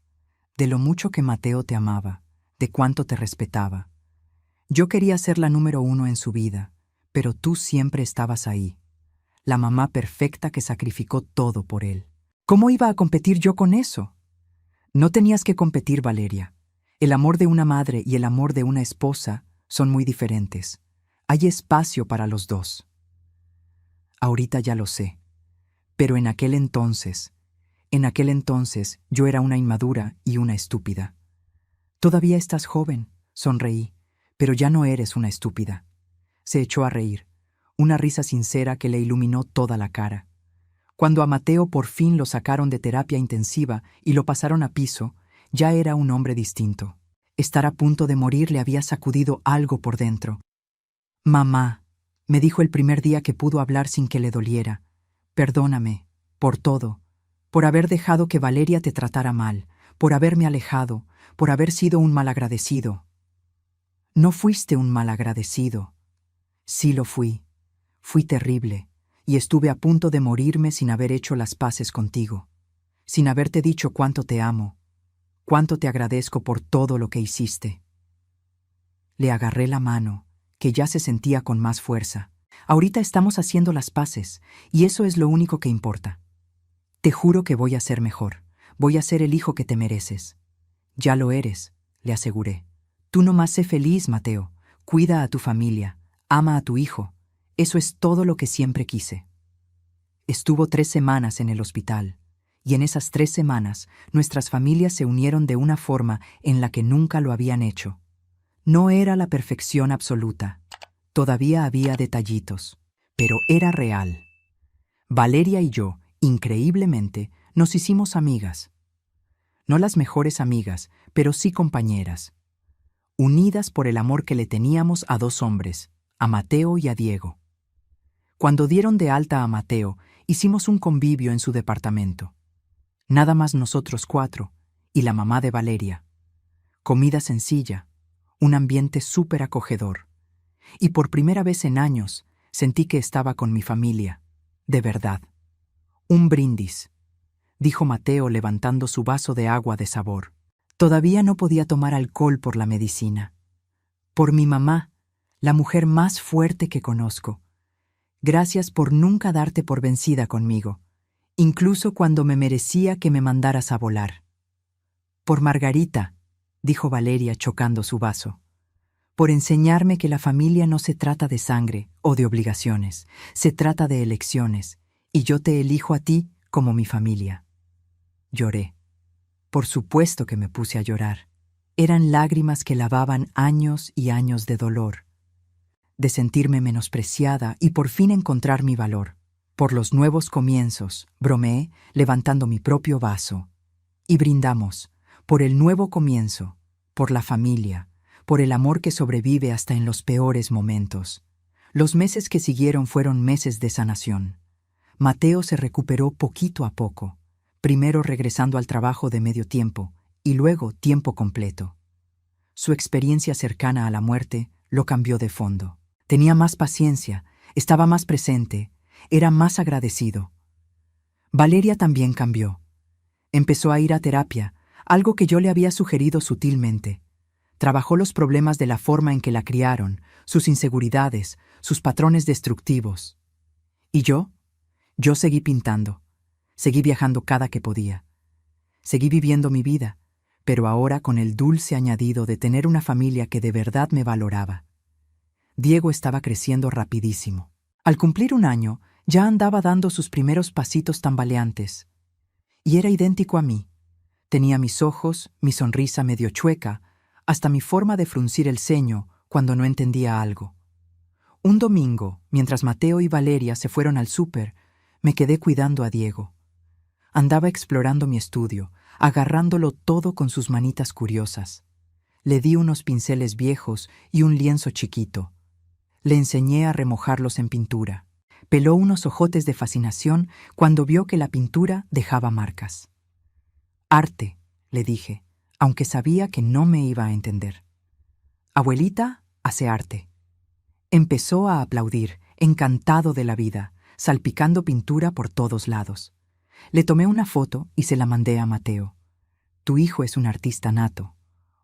«De lo mucho que Mateo te amaba, de cuánto te respetaba. Yo quería ser la número 1 en su vida, pero tú siempre estabas ahí. La mamá perfecta que sacrificó todo por él. ¿Cómo iba a competir yo con eso?». «No tenías que competir, Valeria. El amor de una madre y el amor de una esposa son muy diferentes. Hay espacio para los dos». «Ahorita ya lo sé. Pero en aquel entonces yo era una inmadura y una estúpida». «Todavía estás joven», sonreí, «pero ya no eres una estúpida». Se echó a reír, una risa sincera que le iluminó toda la cara. Cuando a Mateo por fin lo sacaron de terapia intensiva y lo pasaron a piso, ya era un hombre distinto. Estar a punto de morir le había sacudido algo por dentro. «Mamá», me dijo el primer día que pudo hablar sin que le doliera, «perdóname, por todo, por haber dejado que Valeria te tratara mal, por haberme alejado, por haber sido un malagradecido». «No fuiste un malagradecido». «Sí lo fui. Fui terrible, y estuve a punto de morirme sin haber hecho las paces contigo, sin haberte dicho cuánto te amo, cuánto te agradezco por todo lo que hiciste». Le agarré la mano, que ya se sentía con más fuerza. «Ahorita estamos haciendo las paces, y eso es lo único que importa. Te juro que voy a ser mejor. Voy a ser el hijo que te mereces». «Ya lo eres», le aseguré. «Tú nomás sé feliz, Mateo. Cuida a tu familia, ama a tu hijo. Eso es todo lo que siempre quise». Estuvo 3 semanas en el hospital, y en esas 3 semanas nuestras familias se unieron de una forma en la que nunca lo habían hecho. No era la perfección absoluta. Todavía había detallitos, pero era real. Valeria y yo, increíblemente, nos hicimos amigas. No las mejores amigas, pero sí compañeras. Unidas por el amor que le teníamos a 2 hombres, a Mateo y a Diego. Cuando dieron de alta a Mateo, hicimos un convivio en su departamento. Nada más nosotros 4, y la mamá de Valeria. Comida sencilla, un ambiente súper acogedor. Y por primera vez en años, sentí que estaba con mi familia, de verdad. «Un brindis», dijo Mateo levantando su vaso de agua de sabor. Todavía no podía tomar alcohol por la medicina. «Por mi mamá, la mujer más fuerte que conozco. Gracias por nunca darte por vencida conmigo, incluso cuando me merecía que me mandaras a volar». «Por Margarita», dijo Valeria chocando su vaso. «Por enseñarme que la familia no se trata de sangre o de obligaciones, se trata de elecciones, y yo te elijo a ti como mi familia». Lloré. Por supuesto que me puse a llorar. Eran lágrimas que lavaban años y años de dolor, de sentirme menospreciada y por fin encontrar mi valor. «Por los nuevos comienzos», bromeé, levantando mi propio vaso. Y brindamos, por el nuevo comienzo, por la familia, por el amor que sobrevive hasta en los peores momentos. Los meses que siguieron fueron meses de sanación. Mateo se recuperó poquito a poco, primero regresando al trabajo de medio tiempo y luego tiempo completo. Su experiencia cercana a la muerte lo cambió de fondo. Tenía más paciencia, estaba más presente, era más agradecido. Valeria también cambió. Empezó a ir a terapia, algo que yo le había sugerido sutilmente. Trabajó los problemas de la forma en que la criaron, sus inseguridades, sus patrones destructivos. ¿Y yo? Yo seguí pintando. Seguí viajando cada que podía. Seguí viviendo mi vida, pero ahora con el dulce añadido de tener una familia que de verdad me valoraba. Diego estaba creciendo rapidísimo. Al cumplir 1 año, ya andaba dando sus primeros pasitos tambaleantes. Y era idéntico a mí. Tenía mis ojos, mi sonrisa medio chueca, hasta mi forma de fruncir el ceño cuando no entendía algo. Un domingo, mientras Mateo y Valeria se fueron al súper, me quedé cuidando a Diego. Andaba explorando mi estudio, agarrándolo todo con sus manitas curiosas. Le di unos pinceles viejos y un lienzo chiquito. Le enseñé a remojarlos en pintura. Peló unos ojotes de fascinación cuando vio que la pintura dejaba marcas. «Arte», le dije, aunque sabía que no me iba a entender. «Abuelita hace arte». Empezó a aplaudir, encantado de la vida, salpicando pintura por todos lados. Le tomé una foto y se la mandé a Mateo. «Tu hijo es un artista nato.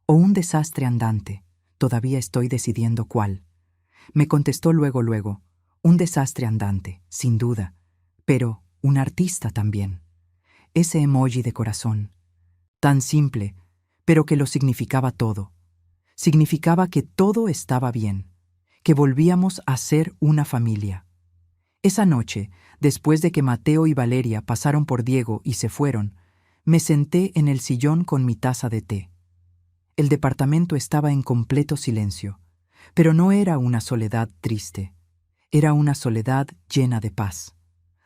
O un desastre andante. Todavía estoy decidiendo cuál». Me contestó luego, «Un desastre andante, sin duda, pero un artista también». Ese emoji de corazón. Tan simple, pero que lo significaba todo. Significaba que todo estaba bien, que volvíamos a ser una familia. Esa noche, después de que Mateo y Valeria pasaron por Diego y se fueron, me senté en el sillón con mi taza de té. El departamento estaba en completo silencio, pero no era una soledad triste, era una soledad llena de paz.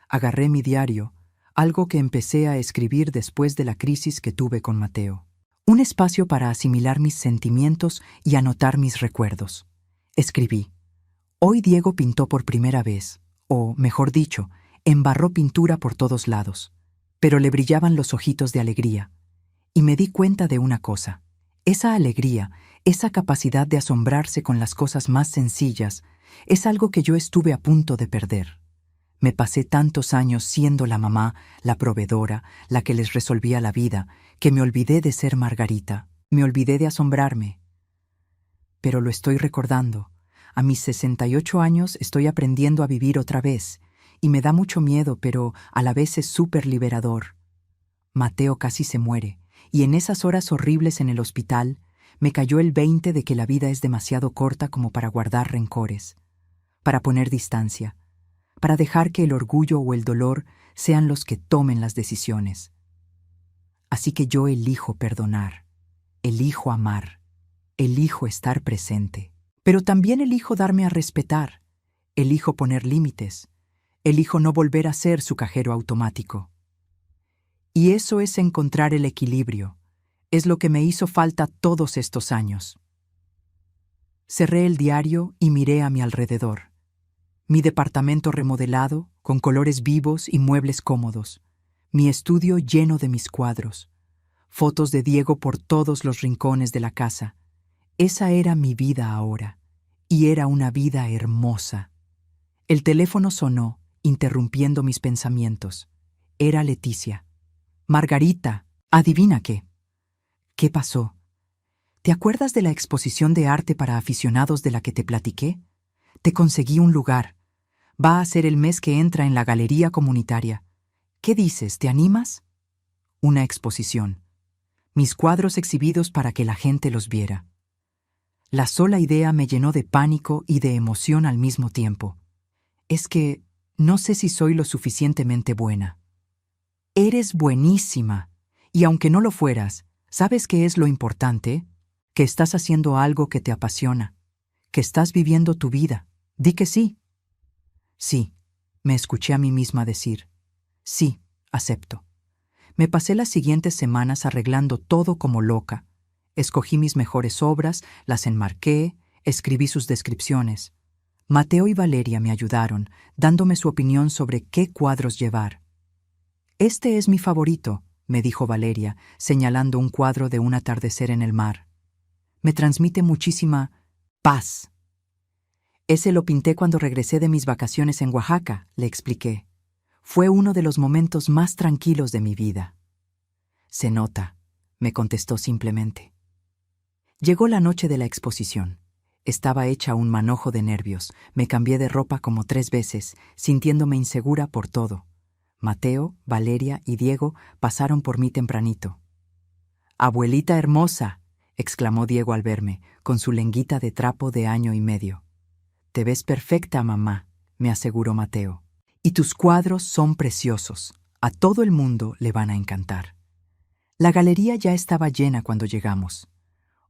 Agarré mi diario, algo que empecé a escribir después de la crisis que tuve con Mateo. Un espacio para asimilar mis sentimientos y anotar mis recuerdos. Escribí: hoy Diego pintó por primera vez, o, mejor dicho, embarró pintura por todos lados, pero le brillaban los ojitos de alegría. Y me di cuenta de una cosa: esa alegría, esa capacidad de asombrarse con las cosas más sencillas, es algo que yo estuve a punto de perder. Me pasé tantos años siendo la mamá, la proveedora, la que les resolvía la vida, que me olvidé de ser Margarita, me olvidé de asombrarme. Pero lo estoy recordando. A mis 68 años estoy aprendiendo a vivir otra vez, y me da mucho miedo, pero a la vez es súper liberador. Mateo casi se muere, y en esas horas horribles en el hospital, me cayó el 20 de que la vida es demasiado corta como para guardar rencores, para poner distancia, para dejar que el orgullo o el dolor sean los que tomen las decisiones. Así que yo elijo perdonar, elijo amar, elijo estar presente, pero también elijo darme a respetar, elijo poner límites, elijo no volver a ser su cajero automático. Y eso es encontrar el equilibrio, es lo que me hizo falta todos estos años. Cerré el diario y miré a mi alrededor. Mi departamento remodelado, con colores vivos y muebles cómodos. Mi estudio lleno de mis cuadros. Fotos de Diego por todos los rincones de la casa. Esa era mi vida ahora. Y era una vida hermosa. El teléfono sonó, interrumpiendo mis pensamientos. Era Leticia. Margarita, adivina qué. ¿Qué pasó? ¿Te acuerdas de la exposición de arte para aficionados de la que te platiqué? Te conseguí un lugar. Va a ser el mes que entra en la galería comunitaria. ¿Qué dices? ¿Te animas? Una exposición. Mis cuadros exhibidos para que la gente los viera. La sola idea me llenó de pánico y de emoción al mismo tiempo. Es que no sé si soy lo suficientemente buena. Eres buenísima. Y aunque no lo fueras, ¿sabes qué es lo importante? Que estás haciendo algo que te apasiona. Que estás viviendo tu vida. Di que sí. Sí, me escuché a mí misma decir. Sí, acepto. Me pasé las siguientes semanas arreglando todo como loca. Escogí mis mejores obras, las enmarqué, escribí sus descripciones. Mateo y Valeria me ayudaron, dándome su opinión sobre qué cuadros llevar. Este es mi favorito, me dijo Valeria, señalando un cuadro de un atardecer en el mar. Me transmite muchísima paz. Ese lo pinté cuando regresé de mis vacaciones en Oaxaca, le expliqué. Fue uno de los momentos más tranquilos de mi vida. Se nota, me contestó simplemente. Llegó la noche de la exposición. Estaba hecha un manojo de nervios. Me cambié de ropa como 3 veces, sintiéndome insegura por todo. Mateo, Valeria y Diego pasaron por mí tempranito. «¡Abuelita hermosa!», exclamó Diego al verme, con su lenguita de trapo de 1.5 años. «Te ves perfecta, mamá», me aseguró Mateo. «Y tus cuadros son preciosos. A todo el mundo le van a encantar». La galería ya estaba llena cuando llegamos.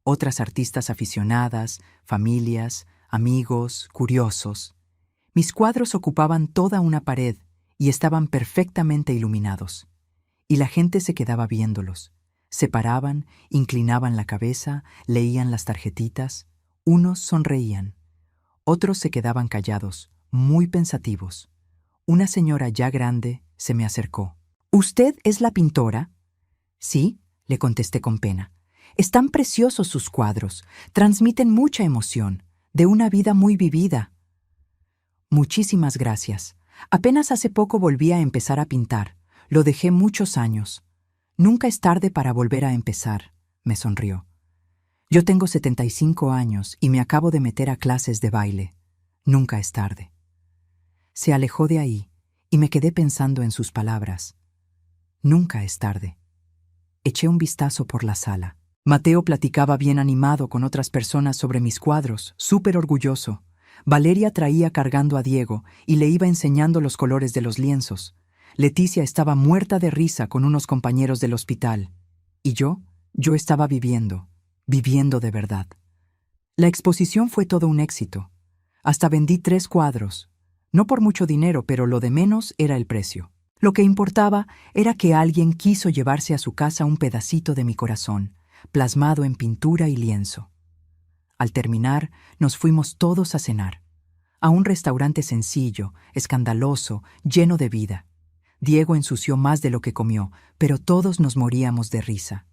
Otras artistas aficionadas, familias, amigos, curiosos. Mis cuadros ocupaban toda una pared y estaban perfectamente iluminados. Y la gente se quedaba viéndolos. Se paraban, inclinaban la cabeza, leían las tarjetitas. Unos sonreían. Otros se quedaban callados, muy pensativos. Una señora ya grande se me acercó. «¿Usted es la pintora?» «Sí», le contesté con pena. «Están preciosos sus cuadros, transmiten mucha emoción, de una vida muy vivida». «Muchísimas gracias. Apenas hace poco volví a empezar a pintar. Lo dejé muchos años. Nunca es tarde para volver a empezar», me sonrió. «Yo tengo 75 años y me acabo de meter a clases de baile. Nunca es tarde». Se alejó de ahí y me quedé pensando en sus palabras. Nunca es tarde. Eché un vistazo por la sala. Mateo platicaba bien animado con otras personas sobre mis cuadros, súper orgulloso. Valeria traía cargando a Diego y le iba enseñando los colores de los lienzos. Leticia estaba muerta de risa con unos compañeros del hospital. Y yo estaba viviendo de verdad. La exposición fue todo un éxito. Hasta vendí 3 cuadros. No por mucho dinero, pero lo de menos era el precio. Lo que importaba era que alguien quiso llevarse a su casa un pedacito de mi corazón, plasmado en pintura y lienzo. Al terminar, nos fuimos todos a cenar, a un restaurante sencillo, escandaloso, lleno de vida. Diego ensució más de lo que comió, pero todos nos moríamos de risa.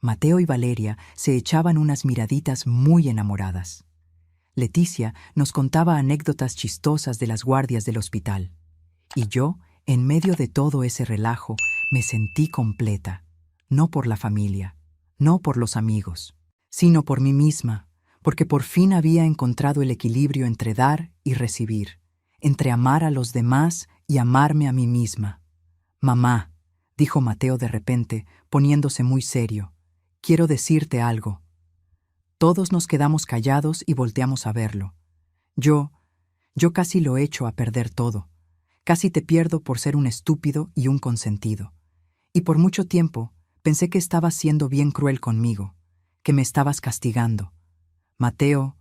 Mateo y Valeria se echaban unas miraditas muy enamoradas. Leticia nos contaba anécdotas chistosas de las guardias del hospital. Y yo, en medio de todo ese relajo, me sentí completa. No por la familia, no por los amigos, sino por mí misma, porque por fin había encontrado el equilibrio entre dar y recibir, entre amar a los demás y amarme a mí misma. «Mamá», dijo Mateo de repente, poniéndose muy serio, «quiero decirte algo». Todos nos quedamos callados y volteamos a verlo. Yo casi lo echo a perder todo. Casi te pierdo por ser un estúpido y un consentido. Y por mucho tiempo pensé que estabas siendo bien cruel conmigo, que me estabas castigando. Mateo,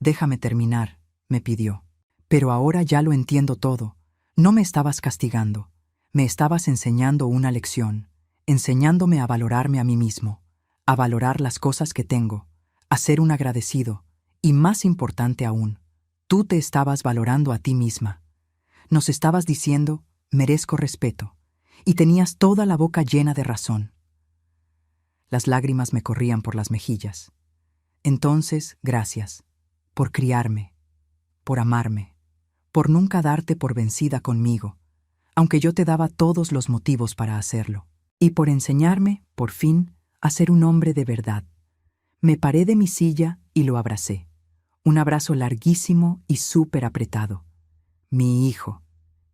déjame terminar, me pidió. Pero ahora ya lo entiendo todo. No me estabas castigando. Me estabas enseñando una lección, enseñándome a valorarme a mí mismo, a valorar las cosas que tengo, a ser un agradecido, y más importante aún, tú te estabas valorando a ti misma. Nos estabas diciendo, merezco respeto, y tenías toda la boca llena de razón. Las lágrimas me corrían por las mejillas. Entonces, gracias, por criarme, por amarme, por nunca darte por vencida conmigo, aunque yo te daba todos los motivos para hacerlo, y por enseñarme, por fin, a ser un hombre de verdad. Me paré de mi silla y lo abracé. Un abrazo larguísimo y súper apretado. Mi hijo,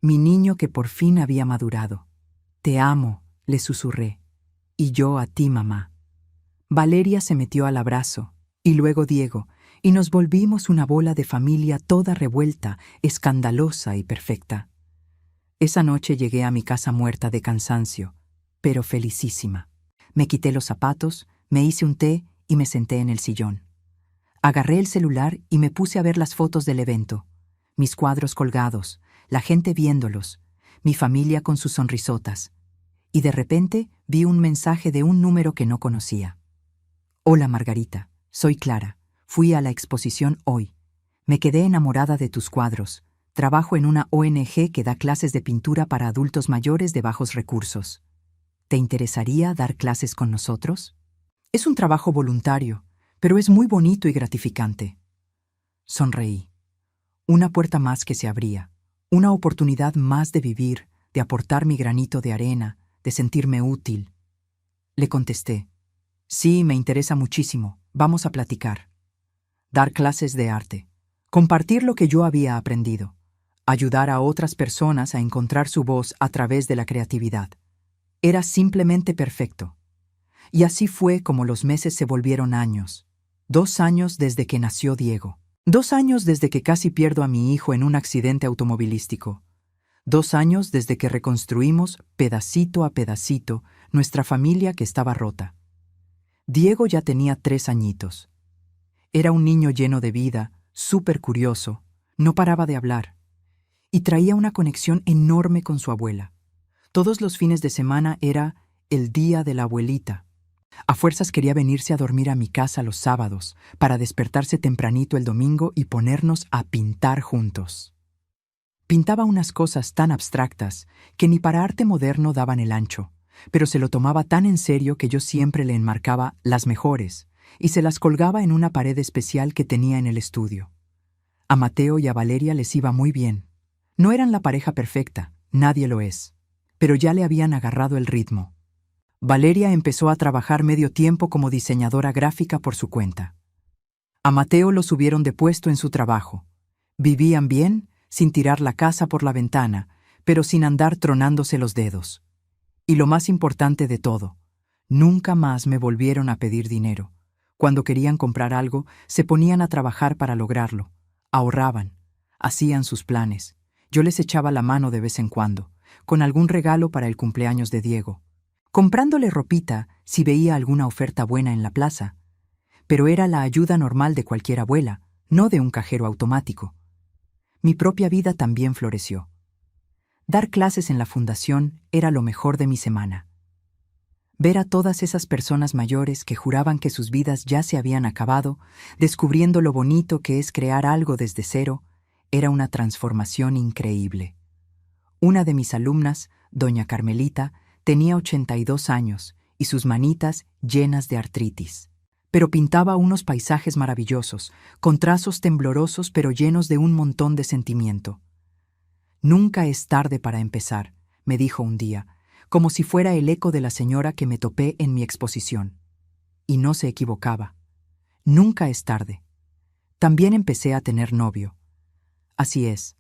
mi niño que por fin había madurado. Te amo, le susurré. Y yo a ti, mamá. Valeria se metió al abrazo, y luego Diego, y nos volvimos una bola de familia toda revuelta, escandalosa y perfecta. Esa noche llegué a mi casa muerta de cansancio, pero felicísima. Me quité los zapatos, me hice un té y me senté en el sillón. Agarré el celular y me puse a ver las fotos del evento, mis cuadros colgados, la gente viéndolos, mi familia con sus sonrisotas. Y de repente vi un mensaje de un número que no conocía. Hola Margarita, soy Clara. Fui a la exposición hoy. Me quedé enamorada de tus cuadros. Trabajo en una ONG que da clases de pintura para adultos mayores de bajos recursos. ¿Te interesaría dar clases con nosotros? Es un trabajo voluntario, pero es muy bonito y gratificante. Sonreí. Una puerta más que se abría, una oportunidad más de vivir, de aportar mi granito de arena, de sentirme útil. Le contesté. Sí, me interesa muchísimo. Vamos a platicar. Dar clases de arte. Compartir lo que yo había aprendido. Ayudar a otras personas a encontrar su voz a través de la creatividad. Era simplemente perfecto. Y así fue como los meses se volvieron años. 2 años desde que nació Diego. 2 años desde que casi pierdo a mi hijo en un accidente automovilístico. 2 años desde que reconstruimos, pedacito a pedacito, nuestra familia que estaba rota. Diego ya tenía 3 añitos. Era un niño lleno de vida, súper curioso, no paraba de hablar. Y traía una conexión enorme con su abuela. Todos los fines de semana era el día de la abuelita. A fuerzas quería venirse a dormir a mi casa los sábados, para despertarse tempranito el domingo y ponernos a pintar juntos. Pintaba unas cosas tan abstractas que ni para arte moderno daban el ancho, pero se lo tomaba tan en serio que yo siempre le enmarcaba las mejores y se las colgaba en una pared especial que tenía en el estudio. A Mateo y a Valeria les iba muy bien. No eran la pareja perfecta, nadie lo es, pero ya le habían agarrado el ritmo. Valeria empezó a trabajar medio tiempo como diseñadora gráfica por su cuenta. A Mateo lo subieron de puesto en su trabajo. Vivían bien, sin tirar la casa por la ventana, pero sin andar tronándose los dedos. Y lo más importante de todo, nunca más me volvieron a pedir dinero. Cuando querían comprar algo, se ponían a trabajar para lograrlo. Ahorraban, hacían sus planes. Yo les echaba la mano de vez en cuando, con algún regalo para el cumpleaños de Diego. Comprándole ropita si veía alguna oferta buena en la plaza. Pero era la ayuda normal de cualquier abuela, no de un cajero automático. Mi propia vida también floreció. Dar clases en la fundación era lo mejor de mi semana. Ver a todas esas personas mayores que juraban que sus vidas ya se habían acabado, descubriendo lo bonito que es crear algo desde cero, era una transformación increíble. Una de mis alumnas, doña Carmelita, tenía 82 años y sus manitas llenas de artritis. Pero pintaba unos paisajes maravillosos, con trazos temblorosos pero llenos de un montón de sentimiento. «Nunca es tarde para empezar», me dijo un día, como si fuera el eco de la señora que me topé en mi exposición. Y no se equivocaba. Nunca es tarde. También empecé a tener novio. Así es,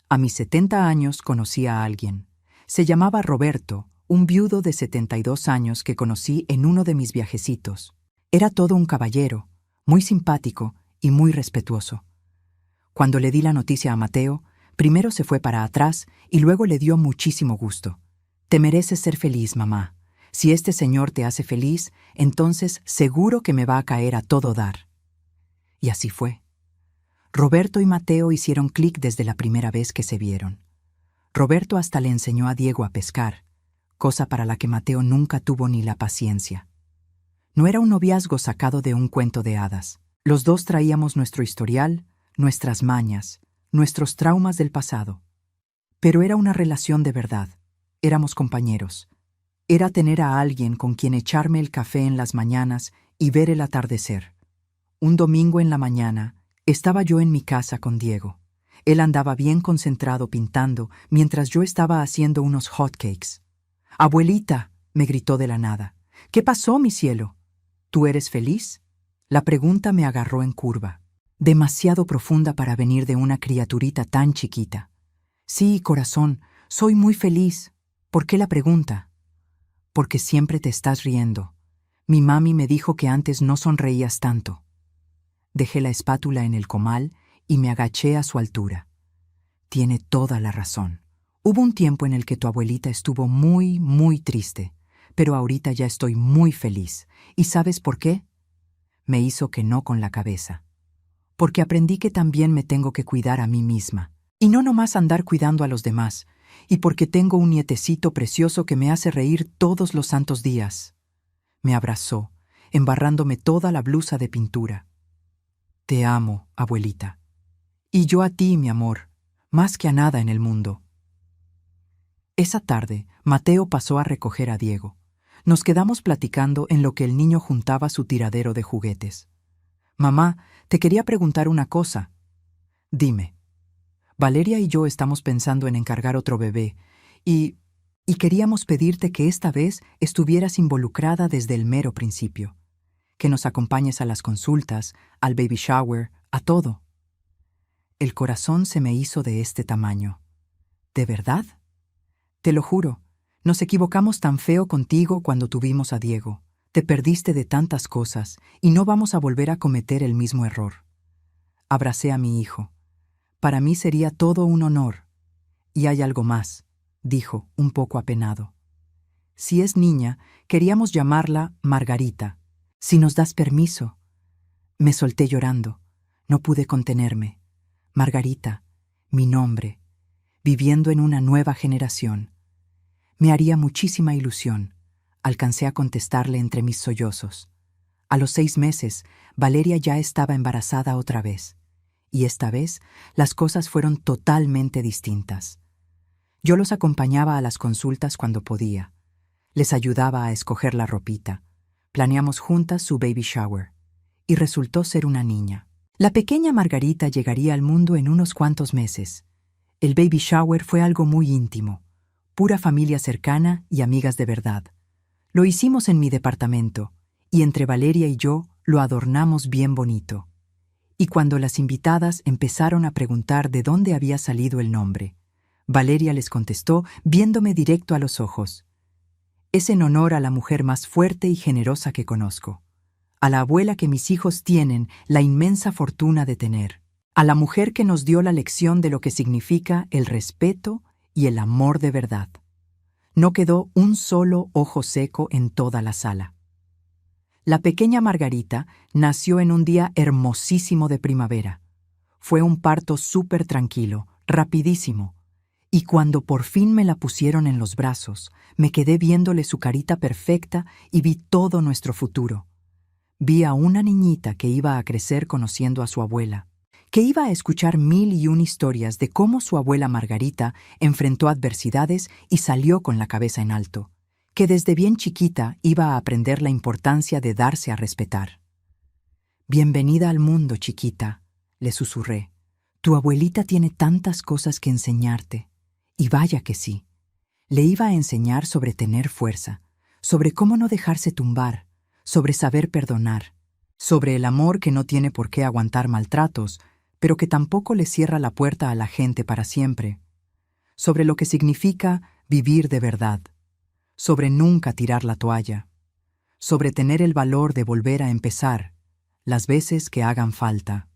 a mis 70 años conocí a alguien. Se llamaba Roberto, un viudo de 72 años que conocí en uno de mis viajecitos. Era todo un caballero, muy simpático y muy respetuoso. Cuando le di la noticia a Mateo, primero se fue para atrás y luego le dio muchísimo gusto. «Te mereces ser feliz, mamá. Si este señor te hace feliz, entonces seguro que me va a caer a todo dar». Y así fue. Roberto y Mateo hicieron clic desde la primera vez que se vieron. Roberto hasta le enseñó a Diego a pescar, cosa para la que Mateo nunca tuvo ni la paciencia. No era un noviazgo sacado de un cuento de hadas. Los dos traíamos nuestro historial, nuestras mañas, nuestros traumas del pasado. Pero era una relación de verdad. Éramos compañeros. Era tener a alguien con quien echarme el café en las mañanas y ver el atardecer. Un domingo en la mañana, estaba yo en mi casa con Diego. Él andaba bien concentrado pintando, mientras yo estaba haciendo unos hotcakes. «Abuelita», me gritó de la nada. «¿Qué pasó, mi cielo? ¿Tú eres feliz?». La pregunta me agarró en curva. Demasiado profunda para venir de una criaturita tan chiquita. «Sí, corazón, soy muy feliz». «¿Por qué la pregunta?». «Porque siempre te estás riendo. Mi mami me dijo que antes no sonreías tanto». Dejé la espátula en el comal y me agaché a su altura. «Tiene toda la razón. Hubo un tiempo en el que tu abuelita estuvo muy, muy triste, pero ahorita ya estoy muy feliz. ¿Y sabes por qué?». Me hizo que no con la cabeza. «Porque aprendí que también me tengo que cuidar a mí misma. Y no nomás andar cuidando a los demás. Y porque tengo un nietecito precioso que me hace reír todos los santos días». Me abrazó, embarrándome toda la blusa de pintura. «Te amo, abuelita. Y yo a ti, mi amor, más que a nada en el mundo». Esa tarde, Mateo pasó a recoger a Diego. Nos quedamos platicando en lo que el niño juntaba su tiradero de juguetes. «Mamá, te quería preguntar una cosa». «Dime». «Valeria y yo estamos pensando en encargar otro bebé y queríamos pedirte que esta vez estuvieras involucrada desde el mero principio. Que nos acompañes a las consultas, al baby shower, a todo». El corazón se me hizo de este tamaño. ¿De verdad? Te lo juro, nos equivocamos tan feo contigo cuando tuvimos a Diego. Te perdiste de tantas cosas y no vamos a volver a cometer el mismo error. Abracé a mi hijo. «Para mí sería todo un honor». «Y hay algo más», dijo, un poco apenado. «Si es niña, queríamos llamarla Margarita. Si nos das permiso». Me solté llorando. No pude contenerme. Margarita, mi nombre, viviendo en una nueva generación. Me haría muchísima ilusión. Alcancé a contestarle entre mis sollozos. A los 6 meses, Valeria ya estaba embarazada otra vez. Y esta vez, las cosas fueron totalmente distintas. Yo los acompañaba a las consultas cuando podía. Les ayudaba a escoger la ropita. Planeamos juntas su baby shower. Y resultó ser una niña. La pequeña Margarita llegaría al mundo en unos cuantos meses. El baby shower fue algo muy íntimo. Pura familia cercana y amigas de verdad. Lo hicimos en mi departamento, y entre Valeria y yo lo adornamos bien bonito. Y cuando las invitadas empezaron a preguntar de dónde había salido el nombre, Valeria les contestó viéndome directo a los ojos. «Es en honor a la mujer más fuerte y generosa que conozco, a la abuela que mis hijos tienen la inmensa fortuna de tener, a la mujer que nos dio la lección de lo que significa el respeto y el amor de verdad». No quedó un solo ojo seco en toda la sala. La pequeña Margarita nació en un día hermosísimo de primavera. Fue un parto súper tranquilo, rapidísimo, Y cuando por fin me la pusieron en los brazos, me quedé viéndole su carita perfecta y vi todo nuestro futuro. Vi a una niñita que iba a crecer conociendo a su abuela, que iba a escuchar 1001 historias de cómo su abuela Margarita enfrentó adversidades y salió con la cabeza en alto, que desde bien chiquita iba a aprender la importancia de darse a respetar. «Bienvenida al mundo, chiquita», le susurré. «Tu abuelita tiene tantas cosas que enseñarte». Y vaya que sí. Le iba a enseñar sobre tener fuerza, sobre cómo no dejarse tumbar, sobre saber perdonar, sobre el amor que no tiene por qué aguantar maltratos, pero que tampoco le cierra la puerta a la gente para siempre, sobre lo que significa vivir de verdad, sobre nunca tirar la toalla, sobre tener el valor de volver a empezar, las veces que hagan falta.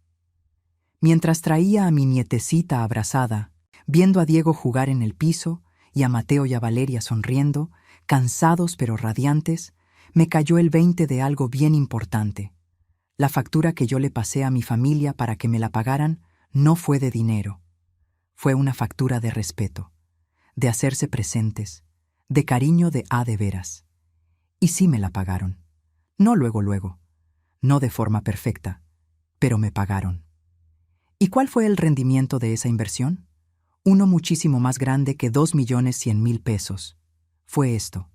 Mientras traía a mi nietecita abrazada, viendo a Diego jugar en el piso y a Mateo y a Valeria sonriendo, cansados pero radiantes, me cayó el 20 de algo bien importante. La factura que yo le pasé a mi familia para que me la pagaran no fue de dinero. Fue una factura de respeto, de hacerse presentes, de cariño de veras. Y sí me la pagaron. No luego, no de forma perfecta, pero me pagaron. ¿Y cuál fue el rendimiento de esa inversión? Uno muchísimo más grande que 2.100.000 pesos. Fue esto.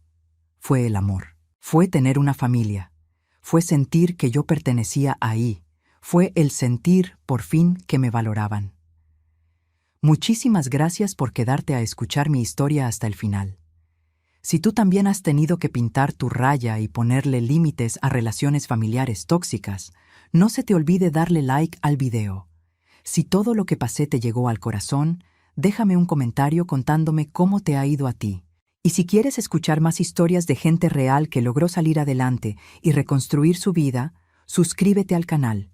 Fue el amor. Fue tener una familia. Fue sentir que yo pertenecía ahí. Fue el sentir, por fin, que me valoraban. Muchísimas gracias por quedarte a escuchar mi historia hasta el final. Si tú también has tenido que pintar tu raya y ponerle límites a relaciones familiares tóxicas, no se te olvide darle like al video. Si todo lo que pasé te llegó al corazón, déjame un comentario contándome cómo te ha ido a ti. Y si quieres escuchar más historias de gente real que logró salir adelante y reconstruir su vida, suscríbete al canal.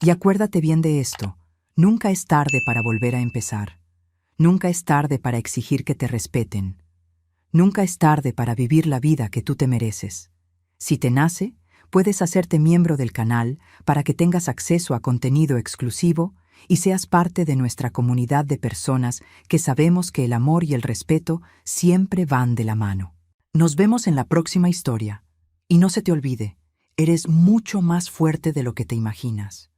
Y acuérdate bien de esto, nunca es tarde para volver a empezar. Nunca es tarde para exigir que te respeten. Nunca es tarde para vivir la vida que tú te mereces. Si te nace, puedes hacerte miembro del canal para que tengas acceso a contenido exclusivo y seas parte de nuestra comunidad de personas que sabemos que el amor y el respeto siempre van de la mano. Nos vemos en la próxima historia. Y no se te olvide, eres mucho más fuerte de lo que te imaginas.